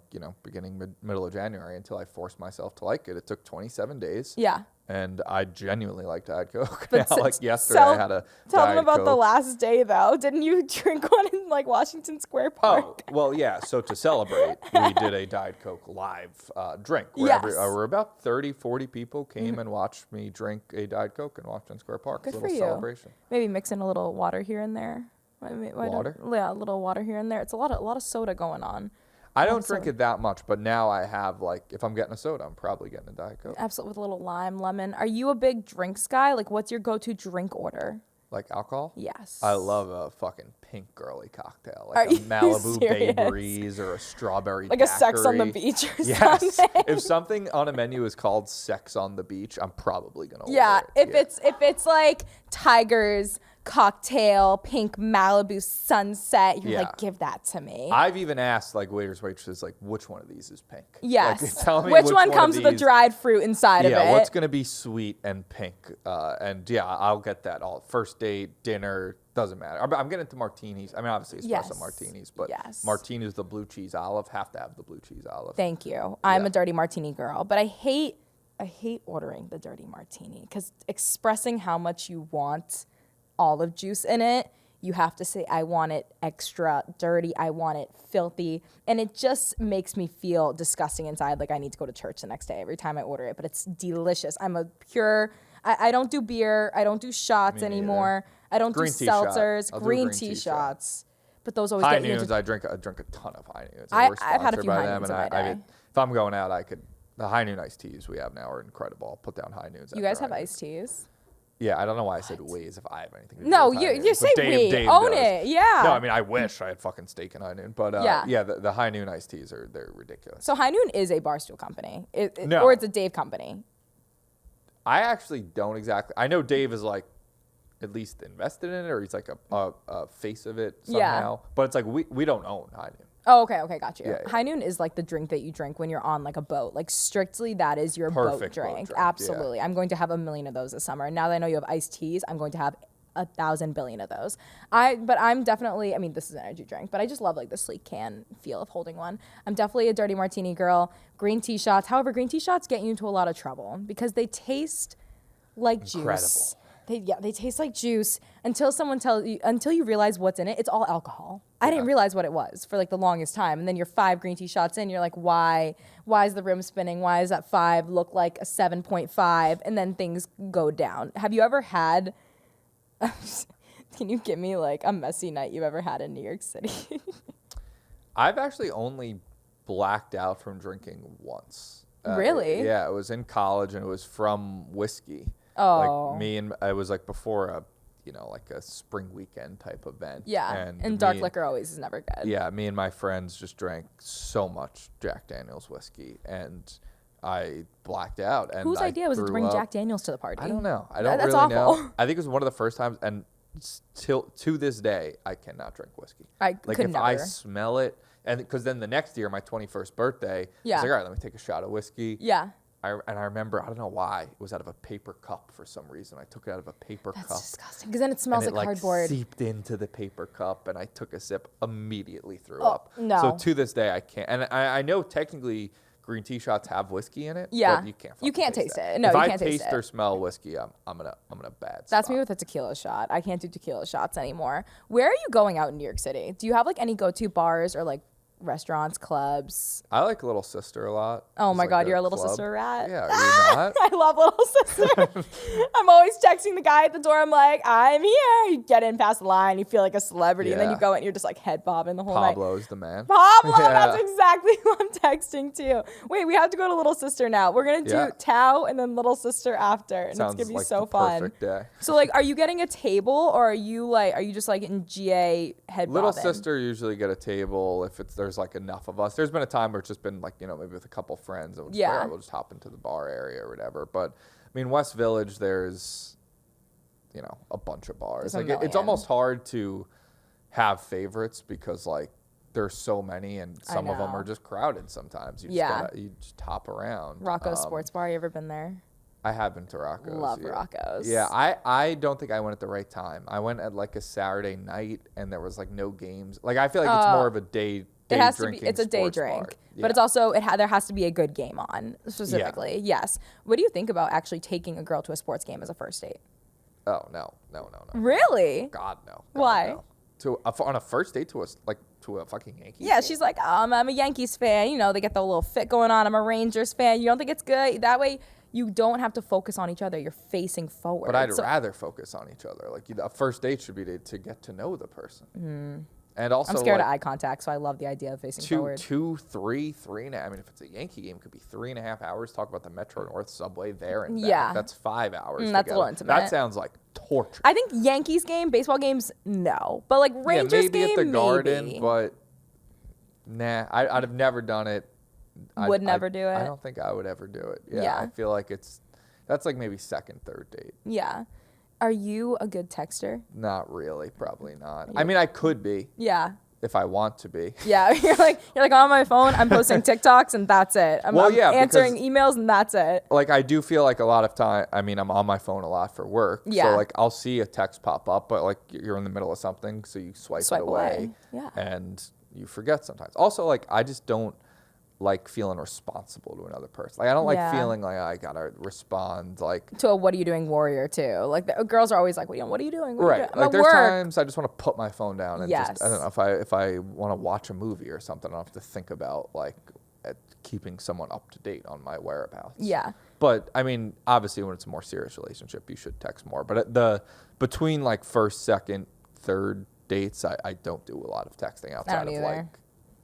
beginning middle of January until I forced myself to like it. It took 27 days. Yeah. And I genuinely like Diet Coke. But Now, like yesterday, I had a tell Diet them about Coke. the last day, though. Didn't you drink one in like Washington Square Park? Oh, well, yeah. So to celebrate, we did a Diet Coke live drink. Where Yes. where about 30, 40 people came and watched me drink a Diet Coke in Washington Square Park. Good It's a for little you. celebration. Maybe mix in a little water here and there. Water? Yeah, a little water here and there. It's a lot of soda going on. I don't drink it that much, but now I have, like, if I'm getting a soda, I'm probably getting a Diet Coke. Absolutely, with a little lime, lemon. Are you a big drinks guy? Like, what's your go-to drink order? Like alcohol? Yes. I love a fucking pink girly cocktail. Are Like a you Malibu Bay serious? Breeze or a strawberry Like a Sex on the daiquiri. Beach or Yes. something. If something on a menu is called Sex on the Beach, I'm probably going to Yeah, order it. if it's like Tiger's cocktail, pink Malibu sunset, you're Yeah. like, give that to me. I've even asked like waiters, waitresses, like which one of these is pink? Yes. Like, tell me which one of comes with a these- dried fruit inside of it? Yeah, what's gonna be sweet and pink? And yeah, I'll get that all. First date, dinner, doesn't matter. I'm getting into martinis. I mean, obviously espresso Yes. martinis, but Yes. martinis, the blue cheese olive, have to have the blue cheese olive. Thank you. I'm Yeah. a dirty martini girl, but I hate ordering the dirty martini because expressing how much you want olive juice in it, you have to say, I want it extra dirty, I want it filthy, and it just makes me feel disgusting inside, like I need to go to church the next day every time I order it, but it's delicious. I'm a pure, I don't do beer, I don't do shots Me neither. anymore, I don't Green do tea shot. seltzers, I'll do a green green tea tea shot. shots, but those always High get you noons, into I drink a ton of high noons. I've We're had a sponsored few by high them, noons and in my day. if I'm going out, the high noon iced teas we have now are incredible. I'll put down high noons. You guys after have high iced teas? Yeah, I don't know why I said ways if I have anything to do No, with high you noon, say but Dave own does. it, yeah. No, I mean I wish I had fucking steak and high noon, but Yeah. the high noon iced teas they're ridiculous. So High Noon is a Barstool company, No. or it's a Dave company. I actually don't exactly. I know Dave is like at least invested in it, or he's like a face of it Yeah. somehow. But it's like we don't own high noon. Oh, okay, got you. Yeah, yeah. High Noon is like the drink that you drink when you're on like a boat. Like strictly that is your boat Perfect boat drink. drink, yeah. Absolutely. I'm going to have a million of those this summer. Now that I know you have iced teas, I'm going to have 1,000 billion of those. But I'm definitely, I mean, this is an energy drink, but I just love like the sleek can feel of holding one. I'm definitely a dirty martini girl. Green tea shots. However, green tea shots get you into a lot of trouble because they taste like juice. They taste like juice until you realize what's in it. It's all alcohol. I didn't realize what it was for like the longest time. And then you're 5 green tea shots in, you're like, why is the rim spinning? Why does that 5 look like a 7.5? And then things go down. Have you ever had, can you give me like a messy night you've ever had in New York City? I've actually only blacked out from drinking once. Really? Yeah, it was in college and it was from whiskey. Oh. Like it was like before a like a spring weekend type event. Yeah, and dark liquor always is never good. Yeah, me and my friends just drank so much Jack Daniel's whiskey, and I blacked out. And Whose idea was it to bring threw up. Jack Daniels to the party? I don't know. I don't That's really awful. know. I think it was one of the first times, and to this day, I cannot drink whiskey. I like could if I never. smell it, and because then the next year, my 21st birthday, Yeah. I was like, all right, let me take a shot of whiskey. Yeah. And I remember, I don't know why, it was out of a paper cup for some reason. I took it out of a paper That's cup. disgusting. Because then it smells And like it cardboard. seeped into the paper cup, and I took a sip, immediately threw Oh, up. no. So to this day, I can't. And I know technically green tea shots have whiskey in it. Yeah. But you can't. You fucking can't taste that. it. No, if you I can't taste taste it. or smell whiskey, I'm gonna bad. That's spot. me with a tequila shot. I can't do tequila shots anymore. Where are you going out in New York City? Do you have like any go-to bars or like restaurants, clubs? I like Little Sister a lot. Oh It's my like God, you're a Little club. Sister rat. Yeah, are you not? I love Little Sister. I'm always texting the guy at the door. I'm like, I'm here. You get in past the line. You feel like a celebrity. And then you Yeah. go in and you're just like head bobbing the whole night. Pablo's the man. Pablo, Yeah. that's exactly who I'm texting to. Wait, we have to go to Little Sister now. We're going to do Yeah. Tao and then Little Sister after. And Sounds it's going to be like so the fun. perfect day. So like, are you getting a table or are you just like in GA head Little bobbing? Sister usually get a table if there's like enough of us. There's been a time where it's just been like, maybe with a couple friends and we'll just hop into the bar area or whatever. But I mean, West Village, there's, a bunch of bars. There's a Like it's million. almost hard to have favorites because like there's so many and some of them know. are just crowded sometimes. You just hop around. Rocco's Sports Bar. You ever been there? I have been to Rocco's. Love yeah. Rocco's. Yeah, I don't think I went at the right time. I went at like a Saturday night and there was like no games. Like I feel like it's more of a day It has to be. drinking It's a day sports bar. drink, Yeah. but it's also there has to be a good game on specifically. Yes. What do you think about actually taking a girl to a sports game as a first date? Oh no. Really? God no. God, Why? No. On a first date to a fucking Yankees Yeah, game? she's like, I'm a Yankees fan. You know, they get the little fit going on. I'm a Rangers fan. You don't think it's good? That way, you don't have to focus on each other. You're facing forward. But I'd rather focus on each other. Like a first date should be to get to know the person. And also, I'm scared of eye contact, so I love the idea of facing forward. 3.5. I mean, if it's a Yankee game, it could be 3.5 hours. Talk about the Metro North subway there and back. Yeah. That's 5 hours. That's a little intimate. That sounds like torture. I think Yankees game, baseball games, no. But like Rangers maybe game, at the Garden, maybe. but nah, I'd have never done it. Would never do it? I don't think I would ever do it. Yeah, Yeah. I feel like that's like maybe second, third date. Yeah. Are you a good texter? Not really, probably not. I mean, I could be Yeah. if I want to be. Yeah, you're like on my phone. I'm posting TikToks and that's it. I'm answering emails and that's it. Like I do feel like a lot of time. I mean, I'm on my phone a lot for work. Yeah. So like I'll see a text pop up, but like you're in the middle of something, so you swipe it away. Yeah. And you forget sometimes. Also, like I just don't like feeling responsible to another person. Like I don't like feeling like I gotta respond like to a "what are you doing" warrior too. Like the girls are always like, "What are you doing?" What are you right. doing? Like there's times I just want to put my phone down and Yes. just I don't know if I want to watch a movie or something. I don't have to think about like keeping someone up to date on my whereabouts. Yeah. But I mean, obviously, when it's a more serious relationship, you should text more. But between like first, second, third dates, I don't do a lot of texting outside of like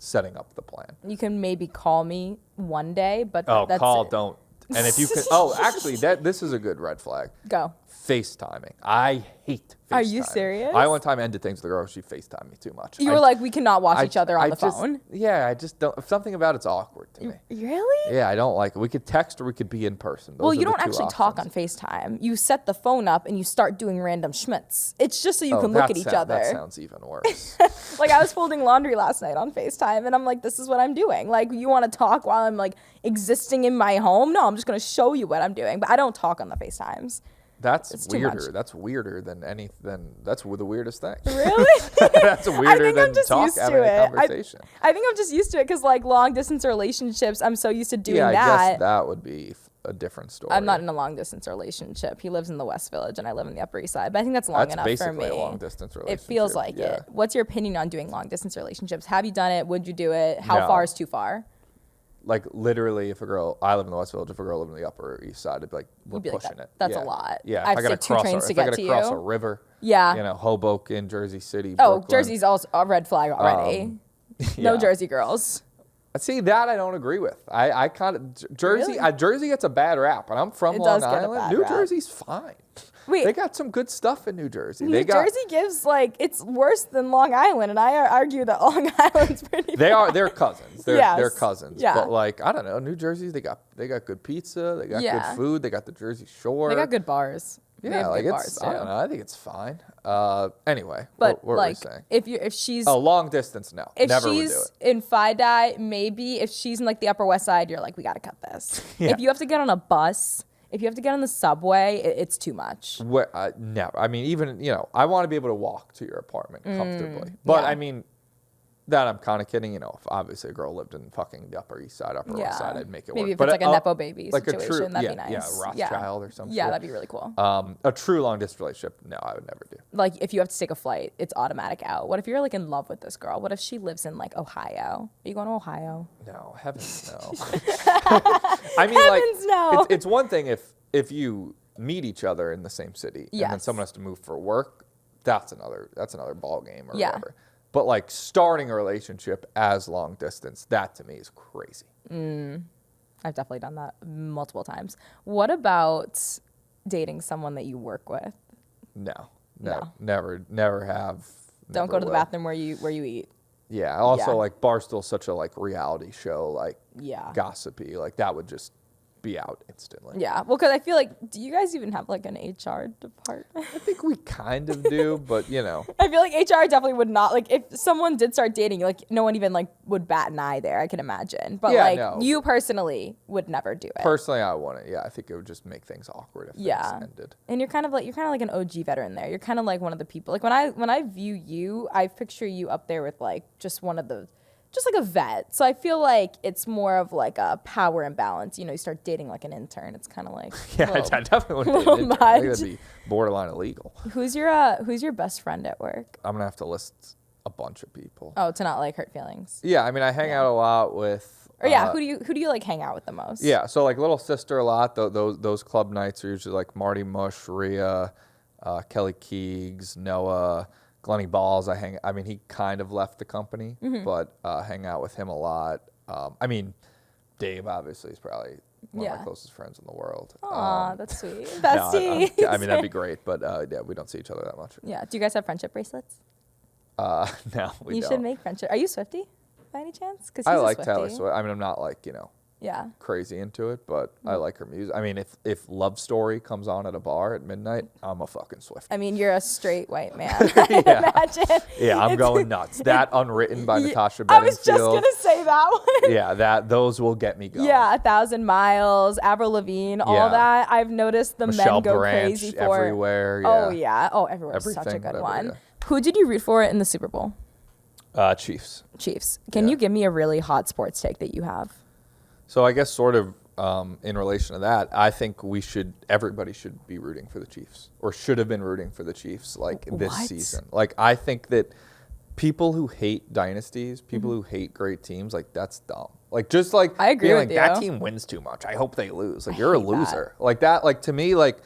setting up the plan. You can maybe call me one day, but that's call, it. don't. And if you could, actually, this is a good red flag. Go. FaceTiming. I hate FaceTime. Are you serious? I one time ended things with a girl. She FaceTimed me too much. You were like, we cannot watch each other on the phone. Yeah, I just don't. Something about it's awkward to me. Really? Yeah, I don't like it. We could text or we could be in person. Well, you don't actually talk on FaceTime. You set the phone up and you start doing random schmitz. It's just so you can look at each other. That sounds even worse. Like I was folding laundry last night on FaceTime and I'm like, this is what I'm doing. Like you want to talk while I'm like existing in my home? No, I'm just going to show you what I'm doing. But I don't talk on the FaceTimes. That's weirder. That's weirder than that's the weirdest thing. Really? That's weirder than having a conversation. I think I'm just used to it because like long distance relationships, I'm so used to doing that. Yeah, I guess that would be a different story. I'm not in a long distance relationship. He lives in the West Village and I live in the Upper East Side. But I think that's long enough for me. That's basically a long distance relationship. It feels like it. What's your opinion on doing long distance relationships? Have you done it? Would you do it? How far is too far? Like literally, I live in the West Village. If a girl lived in the Upper East Side, it'd be like we're pushing it. That's a lot. Yeah, I have to take 2 trains to get to you. If I gotta cross a river. Yeah. Hoboken, Jersey City. Oh, Brooklyn. Jersey's also a red flag already. No Jersey girls. See, that I don't agree with. I kind of Jersey. Really? Jersey gets a bad rap, and I'm from Long Island. New Jersey's fine. Wait, they got some good stuff in New Jersey. New Jersey gives it's worse than Long Island, and I argue that Long Island's pretty. They're cousins. They're cousins. Yeah. But I don't know, New Jersey, they got good pizza. They got good food. They got the Jersey Shore. They got good bars. Yeah, bars too. I don't know. I think it's fine. Anyway, but what were we saying? If she's long distance, no, if never she's would do it. in Fi-Dye, maybe. If she's in the Upper West Side, you're like, we gotta cut this. Yeah. If you have to get on a bus, if you have to get on the subway, it's too much. Never. I mean, even I want to be able to walk to your apartment comfortably. But I mean, that I'm kind of kidding. If obviously a girl lived in fucking the Upper East Side, Upper West Side, I'd make it work. Maybe if it's like a Nepo baby situation, that'd be nice. Yeah, Rothschild or something. Yeah, that'd be really cool. A true long distance relationship, no, I would never do. Like if you have to take a flight, it's automatic out. What if you're in love with this girl? What if she lives in Ohio? Are you going to Ohio? No, heavens no. I mean, heavens no. It's one thing if you meet each other in the same city and then someone has to move for work. That's another ball game or whatever. But starting a relationship as long distance, that to me is crazy. I've definitely done that multiple times. What about dating someone that you work with? No, never have. Don't go to the bathroom where you eat. Yeah. Also, Barstool's such a reality show, gossipy. That would just be out instantly. Yeah. Well, because I feel do you guys even have an HR department? I think we kind of do, but I feel like HR definitely would not if someone did start dating, no one even would bat an eye there. I can imagine, but no. You personally would never do it. Personally, I wouldn't. Yeah, I think it would just make things awkward if things ended. And you're kind of like an OG veteran there. You're kind of one of the people. When I view you, I picture you up there with just one of the just like a vet. So I feel like it's more of like a power imbalance. You know, you start dating like an intern. It's kind of like Yeah, I definitely wouldn't date an intern. I think that'd be borderline illegal. Who's your best friend at work? I'm gonna have to list a bunch of people. Oh, to not like hurt feelings. Yeah, I mean, I hang out a lot with. Or yeah, who do you like hang out with the most? Yeah, so like little sister a lot. Those club nights are usually like Marty Mush, Rhea, Kelly Keegs, Noah, Glenny Balls. I mean, he kind of left the company, but hang out with him a lot. I mean, Dave obviously is probably one of my closest friends in the world. Aw, that's sweet. Besties. No, I mean, that'd be great, but yeah, we don't see each other that much. Yeah. Do you guys have friendship bracelets? No, we don't. You should make friendship. Are you Swiftie by any chance? Because I like Taylor Swift. I mean, I'm not like, yeah, crazy into it, but I like her music. I mean, if Love Story comes on at a bar at midnight, I'm a fucking Swiftie. I mean, you're a straight white man. I imagine. Yeah, I'm going nuts. That Unwritten by Natasha Bedingfield. I was just gonna say that one. Yeah, those will get me going. Yeah, 1,000 Miles, Avril Lavigne, all that. I've noticed the Michelle men go Branch, crazy for. Everywhere. Yeah. Oh yeah. Oh, Everywhere is such a good one. Yeah. Who did you root for in the Super Bowl? Chiefs. Chiefs. Can you give me a really hot sports take that you have? So I guess sort of in relation to that, I think everybody should be rooting for the Chiefs, or should have been rooting for the Chiefs this season. Like, I think that people who hate dynasties, people who hate great teams, like, that's dumb. Like, just like I agree with you. That team wins too much. I hope they lose. Like, you're a loser. That. Like that. Like, to me, like,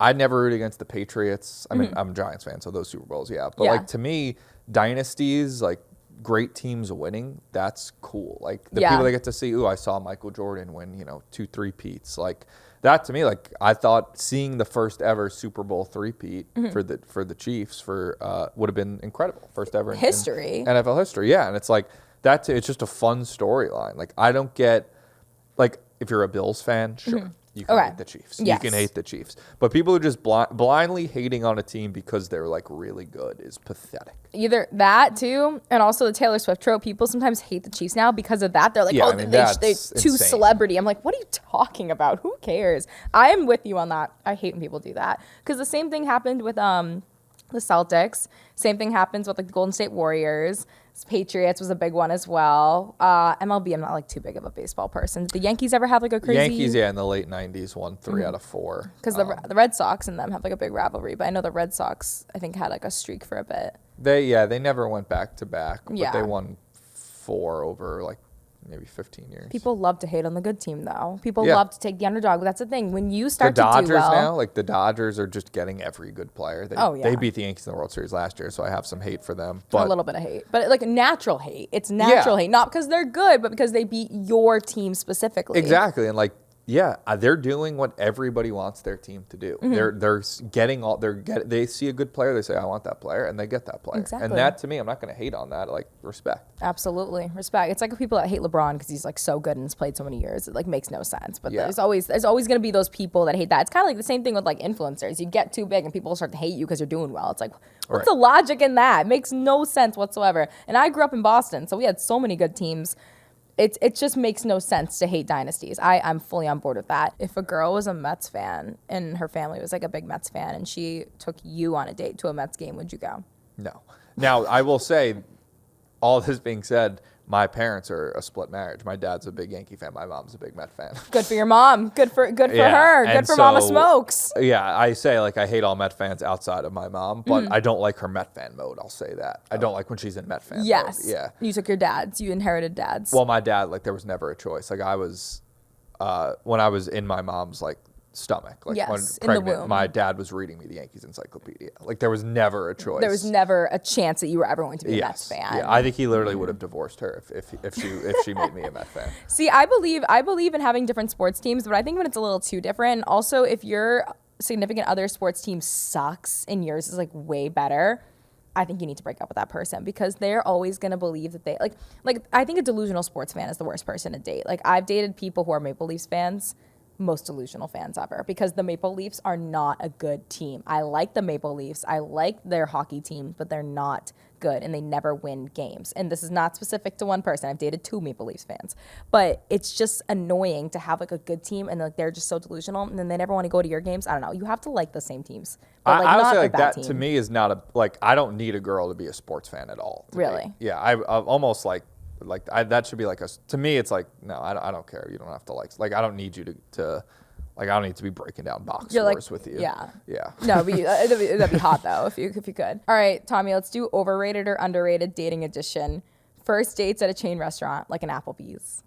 I'd never root against the Patriots. I mean, I'm a Giants fan, so those Super Bowls, yeah. But like, to me, dynasties, like, great teams winning, that's cool. Like, the people that get to see, I saw Michael Jordan win, 2 3-peats. Like, that to me, like, I thought seeing the first ever Super Bowl 3-peat for the Chiefs would have been incredible. First ever in NFL history. Yeah, and it's like it's just a fun storyline. Like, I don't get, like, if you're a Bills fan, sure. You can hate the Chiefs. Yes. You can hate the Chiefs. But people who just blindly hating on a team because they're like really good is pathetic. Either that too, and also the Taylor Swift trope. People sometimes hate the Chiefs now because of that. They're like, they're too celebrity. I'm like, what are you talking about? Who cares? I am with you on that. I hate when people do that because the same thing happened with the Celtics. Same thing happens with like the Golden State Warriors. Patriots was a big one as well. MLB, I'm not like too big of a baseball person. Did the Yankees ever have like a crazy? Yankees, yeah, in the late 90s won 3 out of 4. Because the Red Sox and them have like a big rivalry. But I know the Red Sox, I think, had like a streak for a bit. They never went back to back. But they won 4 over like maybe 15 years. People love to hate on the good team, though. People love to take the underdog. But that's the thing. When you start to do well. The Dodgers now, like the Dodgers are just getting every good player. They beat the Yankees in the World Series last year, so I have some hate for them. But a little bit of hate. But like natural hate. It's natural hate. Not because they're good, but because they beat your team specifically. Exactly. And like, they're doing what everybody wants their team to do. They're getting they see a good player, they say, I want that player, and they get that player. Exactly. And that, to me, I'm not going to hate on that. Like, respect. Absolutely. Respect. It's like people that hate LeBron because he's like so good and has played so many years. It like makes no sense. But there's always going to be those people that hate that. It's kind of like the same thing with like influencers. You get too big and people start to hate you because you're doing well. It's like, what's the logic in that? It makes no sense whatsoever. And I grew up in Boston, so we had so many good teams. It just makes no sense to hate dynasties. I'm fully on board with that. If a girl was a Mets fan and her family was like a big Mets fan and she took you on a date to a Mets game, would you go? No. Now, I will say, all this being said, my parents are a split marriage. My dad's a big Yankee fan. My mom's a big Met fan. Good for your mom. Good for her. Good for Mama Smokes. Yeah, I say like I hate all Met fans outside of my mom, but I don't like her Met fan mode. I'll say that. I don't like when she's in Met fan mode. Yeah. You took your dad's. You inherited dad's. Well, my dad, like there was never a choice. Like I was, when I was in my mom's like stomach, like when pregnant, in the womb. My dad was reading me the Yankees encyclopedia. Like there was never a choice. There was never a chance that you were ever going to be a Mets fan. Yeah, I think he literally would have divorced her if she made me a Mets fan. See, I believe in having different sports teams, but I think when it's a little too different. Also, if your significant other sports team sucks and yours is like way better, I think you need to break up with that person because they're always going to believe that they like I think a delusional sports fan is the worst person to date. Like I've dated people who are Maple Leafs fans most delusional fans ever, because the Maple Leafs are not a good team. I like the Maple Leafs. I like their hockey team, but they're not good and they never win games. And this is not specific to one person. I've dated 2 Maple Leafs fans, but it's just annoying to have like a good team and like they're just so delusional and then they never want to go to your games. I don't know. You have to like the same teams. But, like, I would not say a like bad that team. to me is not a, like, I don't need a girl to be a sports fan at all. Really? Yeah. I'm almost like that should be like to me, it's like, no, I don't care. You don't have to like, I don't need you to like, I don't need to be breaking down box scores with you. Yeah. Yeah. No, that'd be hot though if you could. All right, Tommy, let's do overrated or underrated dating edition. First dates at a chain restaurant, like an Applebee's.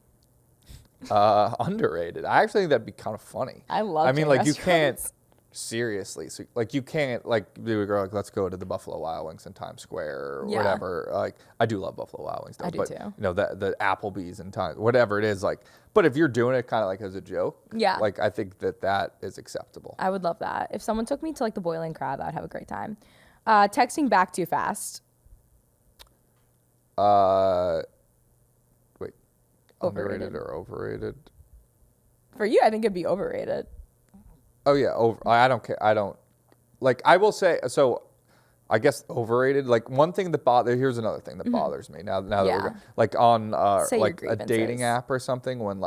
Underrated. I actually think that'd be kind of funny. I love I mean, chain like, you restaurants. can't seriously, so, like, you can't like do a girl like, let's go to the Buffalo Wild Wings in Times Square or Yeah. whatever. Like, I do love Buffalo Wild Wings though, I do but too. you know, the Applebee's in Times, whatever it is, like, but if you're doing it kind of like as a joke, Yeah. like, I think that is acceptable. I would love that. If someone took me to like the Boiling Crab, I'd have a great time. Texting back too fast. Wait, Overrated. underrated or overrated? For you, I think it'd be overrated. Oh yeah, I don't care. I don't like. I will say so. I guess overrated. Like one thing that here's another thing that bothers me now. Now that Yeah. we're like on Say your like a dating grievances. app or something, when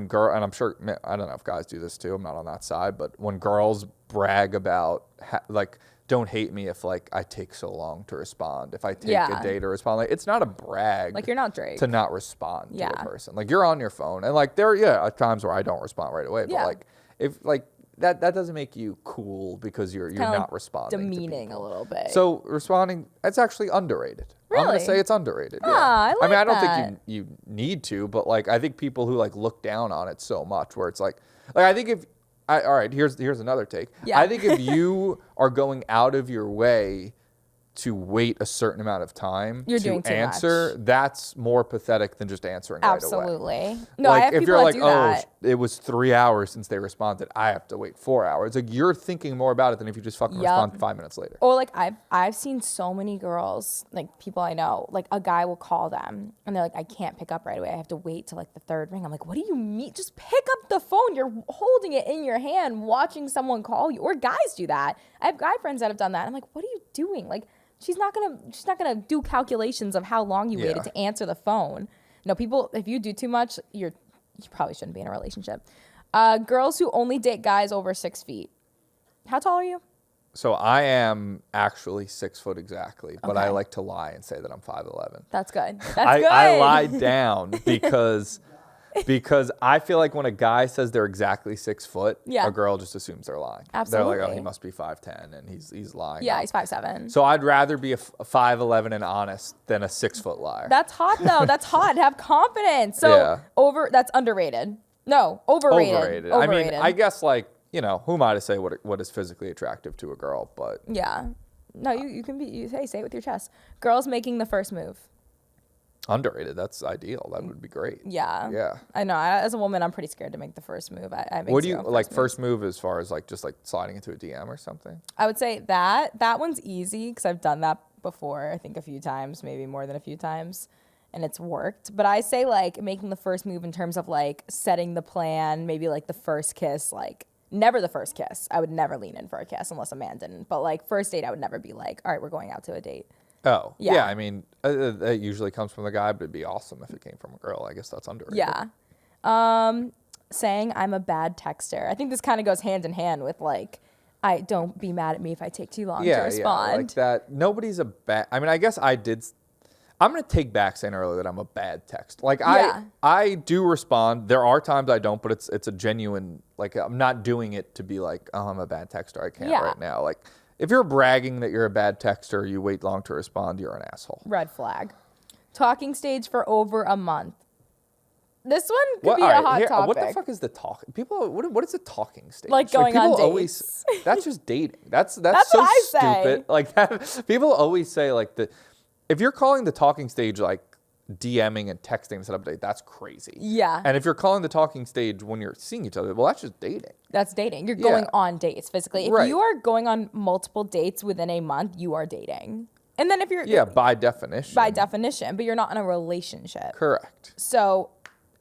girl, and I'm sure, I don't know if guys do this too. I'm not on that side, but when girls brag about like, don't hate me if like I take so long to respond. If I take Yeah. a day to respond, like it's not a brag. Like you're not Drake. To not respond to Yeah. a person. Like you're on your phone, and like there are times where I don't respond right away. But Yeah. like if like that doesn't make you cool because you're Kinda, not like, responding. to demeaning people. a little bit. So responding, it's actually underrated. I'm gonna Really? say it's underrated. Yeah. Ah, I mean, like I don't that. think you need to, but like I think people who like look down on it so much, where it's like I think if all right, here's another take. Yeah. I think if you are going out of your way to wait a certain amount of time You're to doing too answer, much. that's more pathetic than just answering right away. Absolutely. No, Like I have if people you're that like, do that. it was 3 hours since they responded, I have to wait 4 hours. Like you're thinking more about it than if you just fucking Yup. respond 5 minutes later. Or like I've seen so many girls, like people I know, like a guy will call them and they're like, I can't pick up right away. I have to wait till like the 3rd ring. I'm like, what do you mean? Just pick up the phone. You're holding it in your hand, watching someone call you. Or guys do that. I have guy friends that have done that. I'm like, what are you doing? Like she's not gonna do calculations of how long you Yeah. waited to answer the phone. No, people, if you do too much, you probably shouldn't be in a relationship. Girls who only date guys over 6 feet. How tall are you? So I am actually 6 foot exactly, but I Okay. like to lie and say that I'm 5'11". That's good. That's I good. lied down because I feel like when a guy says they're exactly 6 foot, Yeah. a girl just assumes they're lying. They're Absolutely. like, oh, he must be 5'10", and he's lying. Yeah, now. he's 5'7". So I'd rather be a 5'11" and honest than a 6 foot liar. That's hot though. That's hot. Have confidence. So Yeah. that's underrated. No, overrated. Overrated. I mean, I guess like, who am I to say what is physically attractive to a girl, but Yeah. No, you can say it with your chest. Girls making the first move. underrated. That's ideal. That would be great. Yeah. Yeah. I know. As a woman, I'm pretty scared to make the first move. I make What do you zero like moves. first move as far as like just like sliding into a DM or something? I would say that one's easy because I've done that before. I think a few times, maybe more than a few times, and it's worked. But I say like making the first move in terms of like setting the plan, maybe like the first kiss, like never the first kiss. I would never lean in for a kiss unless a man didn't. But like first date, I would never be like, all right, we're going out to a date. Oh, Yeah. yeah. I mean, that usually comes from the guy, but it'd be awesome if it came from a girl. I guess that's underrated. Yeah. Saying I'm a bad texter. I think this kind of goes hand in hand with like, don't be mad at me if I take too long to respond. Yeah, like that. Nobody's a bad. I mean, I guess I did. I'm gonna take back saying earlier that I'm a bad text. Like Yeah. I do respond. There are times I don't, but it's a genuine. Like I'm not doing it to be like, oh, I'm a bad texter. I can't Yeah. right now. Like if you're bragging that you're a bad texter, you wait long to respond. You're an asshole. Red flag. Talking stage for over a month. This one could What, be all a right, hot here, topic. what the fuck is the talk? People, what is a talking stage? Like going on people dates. That's just dating. That's That's so what I say. stupid. Like that. People always say like if you're calling the talking stage like DMing and texting to set up a date, that's crazy. Yeah. And if you're calling the talking stage when you're seeing each other, well, that's just dating. That's dating. You're Yeah. going on dates physically. If Right. you are going on multiple dates within a month, you are dating. And then if you're Yeah, by definition. by definition, but you're not in a relationship. Correct. So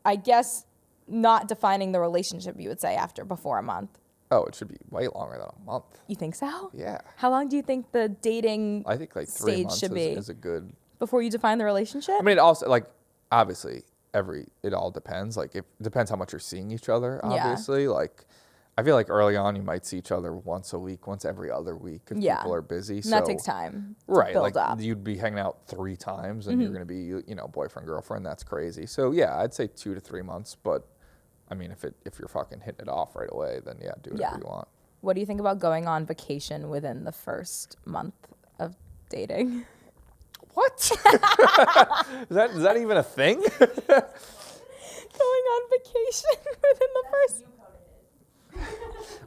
I guess not defining the relationship, you would say, before a month? Oh, it should be way longer than a month. You think so? Yeah. How long do you think the dating I think like 3 stage months should be is a good. before you define the relationship? I mean, it also like obviously it all depends. Like it depends how much you're seeing each other. Obviously, like I feel like early on you might see each other once a week, once every other week if people are busy. And so that takes time. Right, build like up. you'd be hanging out 3 times and you're gonna be boyfriend girlfriend. That's crazy. So yeah, I'd say 2 to 3 months. But I mean, if you're fucking hitting it off right away, then yeah, do whatever you want. What do you think about going on vacation within the first month of dating? What? is that even a thing? Going on vacation within the first.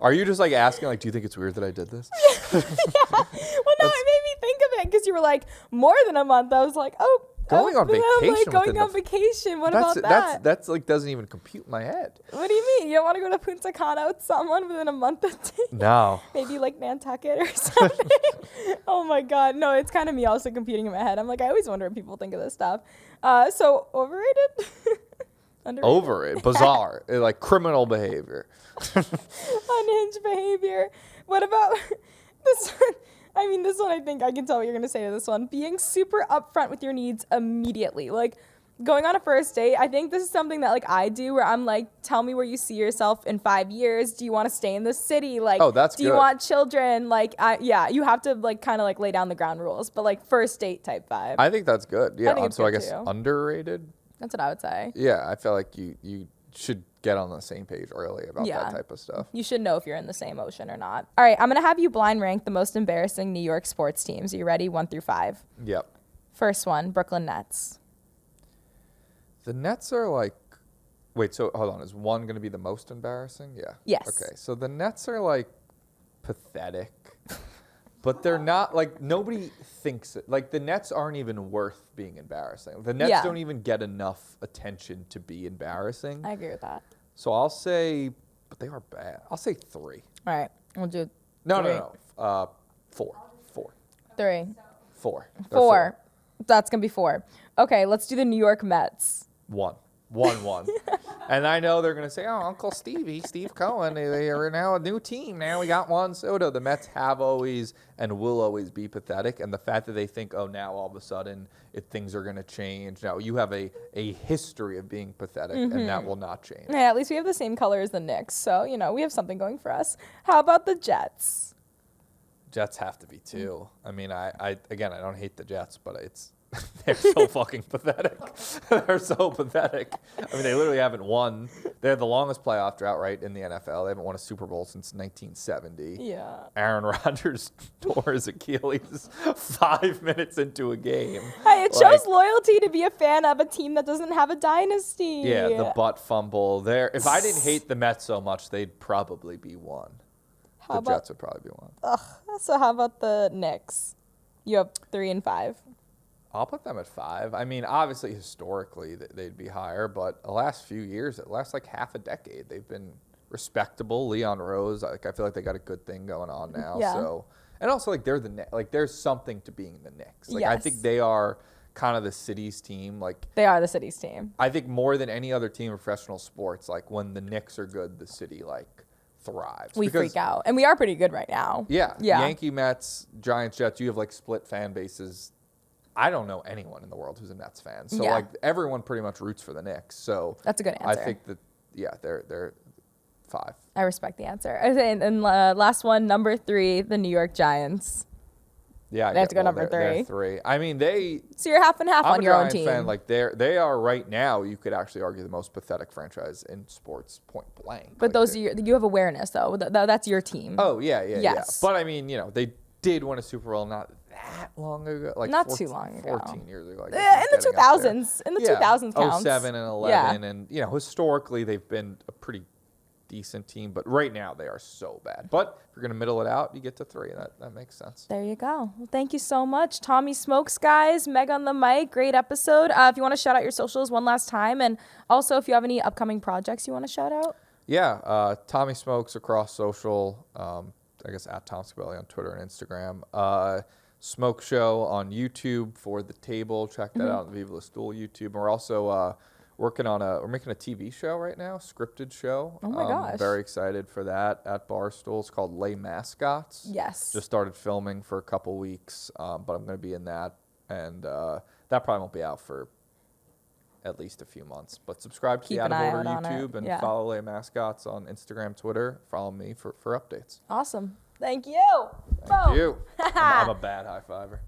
Are you just like asking, like, do you think it's weird that I did this? Well, no, it made me think of it because you were like more than a month. I was like, Going on then I'm vacation like, going within on vacation. What about that? That's like doesn't even compute in my head. What do you mean? You don't want to go to Punta Cana with someone within a month of dating? No. Maybe like Nantucket or something. Oh my God. No, it's kind of me also computing in my head. I'm like, I always wonder what people think of this stuff. So overrated? Underrated? Over it. Bizarre. Like criminal behavior. Unhinged behavior. What about this one? I mean, this one, I think I can tell what you're going to say to this one. Being super upfront with your needs immediately. Like, going on a first date, I think this is something that, like, I do where I'm like, tell me where you see yourself in 5 years. Do you want to stay in the city? Like, that's do you good. want children? Like, you have to, like, kind of, like, lay down the ground rules. But, like, first date type vibe. I think that's good. Yeah. think it's So good I guess too. underrated. That's what I would say. Yeah. I feel like you should get on the same page early about that type of stuff. You should know if you're in the same ocean or not. All right, I'm going to have you blind rank the most embarrassing New York sports teams. Are you ready? 1 through 5. Yep. First one, Brooklyn Nets. The Nets are like, wait, so hold on. Is one going to be the most embarrassing? Yeah. Yes. Okay. So the Nets are like pathetic, but they're not like, nobody thinks it. Like the Nets aren't even worth being embarrassing. The Nets don't even get enough attention to be embarrassing. I agree with that. So I'll say, but they are bad. I'll say 3. All right, we'll do No, three. no. 4. 3. 4. They're 4. That's going to be 4. Okay, let's do the New York Mets. 1. And I know they're going to say, oh, Uncle Steve Cohen, they are now a new team. Now we got Juan Soto. The Mets have always and will always be pathetic. And the fact that they think, oh, now all of a sudden things are going to change. Now you have a history of being pathetic, and that will not change. Yeah, at least we have the same color as the Knicks. So, we have something going for us. How about the Jets? Jets have to be 2. I mean, I don't hate the Jets, but they're so fucking pathetic. They're so pathetic. I mean, they literally haven't won. They have the longest playoff drought, right, in the NFL. They haven't won a Super Bowl since 1970. Yeah. Aaron Rodgers tore his Achilles 5 minutes into a game. Hey, it shows loyalty to be a fan of a team that doesn't have a dynasty. Yeah, the butt fumble there. If I didn't hate the Mets so much, they'd probably be 1. The Jets would probably be 1. So how about the Knicks? You have 3 and 5. I'll put them at 5. I mean, obviously, historically, they'd be higher, but the last few years, the last like half a decade, they've been respectable. Leon Rose, I feel like they got a good thing going on now. Yeah. So, and also, like they're there's something to being the Knicks. Like I think they are kind of the city's team. Like they are the city's team. I think more than any other team in professional sports, like when the Knicks are good, the city thrives. We freak out, and we are pretty good right now. Yeah. Yankee, Mets, Giants, Jets. You have like split fan bases. I don't know anyone in the world who's a Nets fan. So like everyone pretty much roots for the Knicks. So that's a good answer. I think that they're 5. I respect the answer. And last one, number 3, the New York Giants. Yeah, they have to go number 3. They're 3. I mean, So you're half and half on your own team. I'm a Giants fan. Like they are right now. You could actually argue the most pathetic franchise in sports, point blank. But those are you have awareness though. That's your team. Oh yeah. Yes. But I mean, they did win a Super Bowl not that long ago, like not too long ago, 14 years ago. In the 2000s, in the 2000s counts. 07 and 11, and historically they've been a pretty decent team, but right now they are so bad. But if you're gonna middle it out, you get to 3. That makes sense. There you go. Well, thank you so much, Tommy Smokes, guys. Meg on the mic, great episode. If you want to shout out your socials one last time, and also if you have any upcoming projects you want to shout out. Yeah, Tommy Smokes across social. I guess at Tom Scabelli on Twitter and Instagram. Smoke Show on YouTube for The Table. Check that out on the Viva La Stool YouTube. And we're also we're making a TV show right now, scripted show. Oh my gosh. Very excited for that at Barstool. It's called Lay Mascots. Yes. Just started filming for a couple weeks, but I'm going to be in that, and that probably won't be out for at least a few months. But subscribe to Keep the an Out eye of Order out on it. YouTube and Yeah. follow Lay Mascots on Instagram, Twitter. Follow me for updates. Awesome. Thank you. Thank you. I'm a bad high fiver.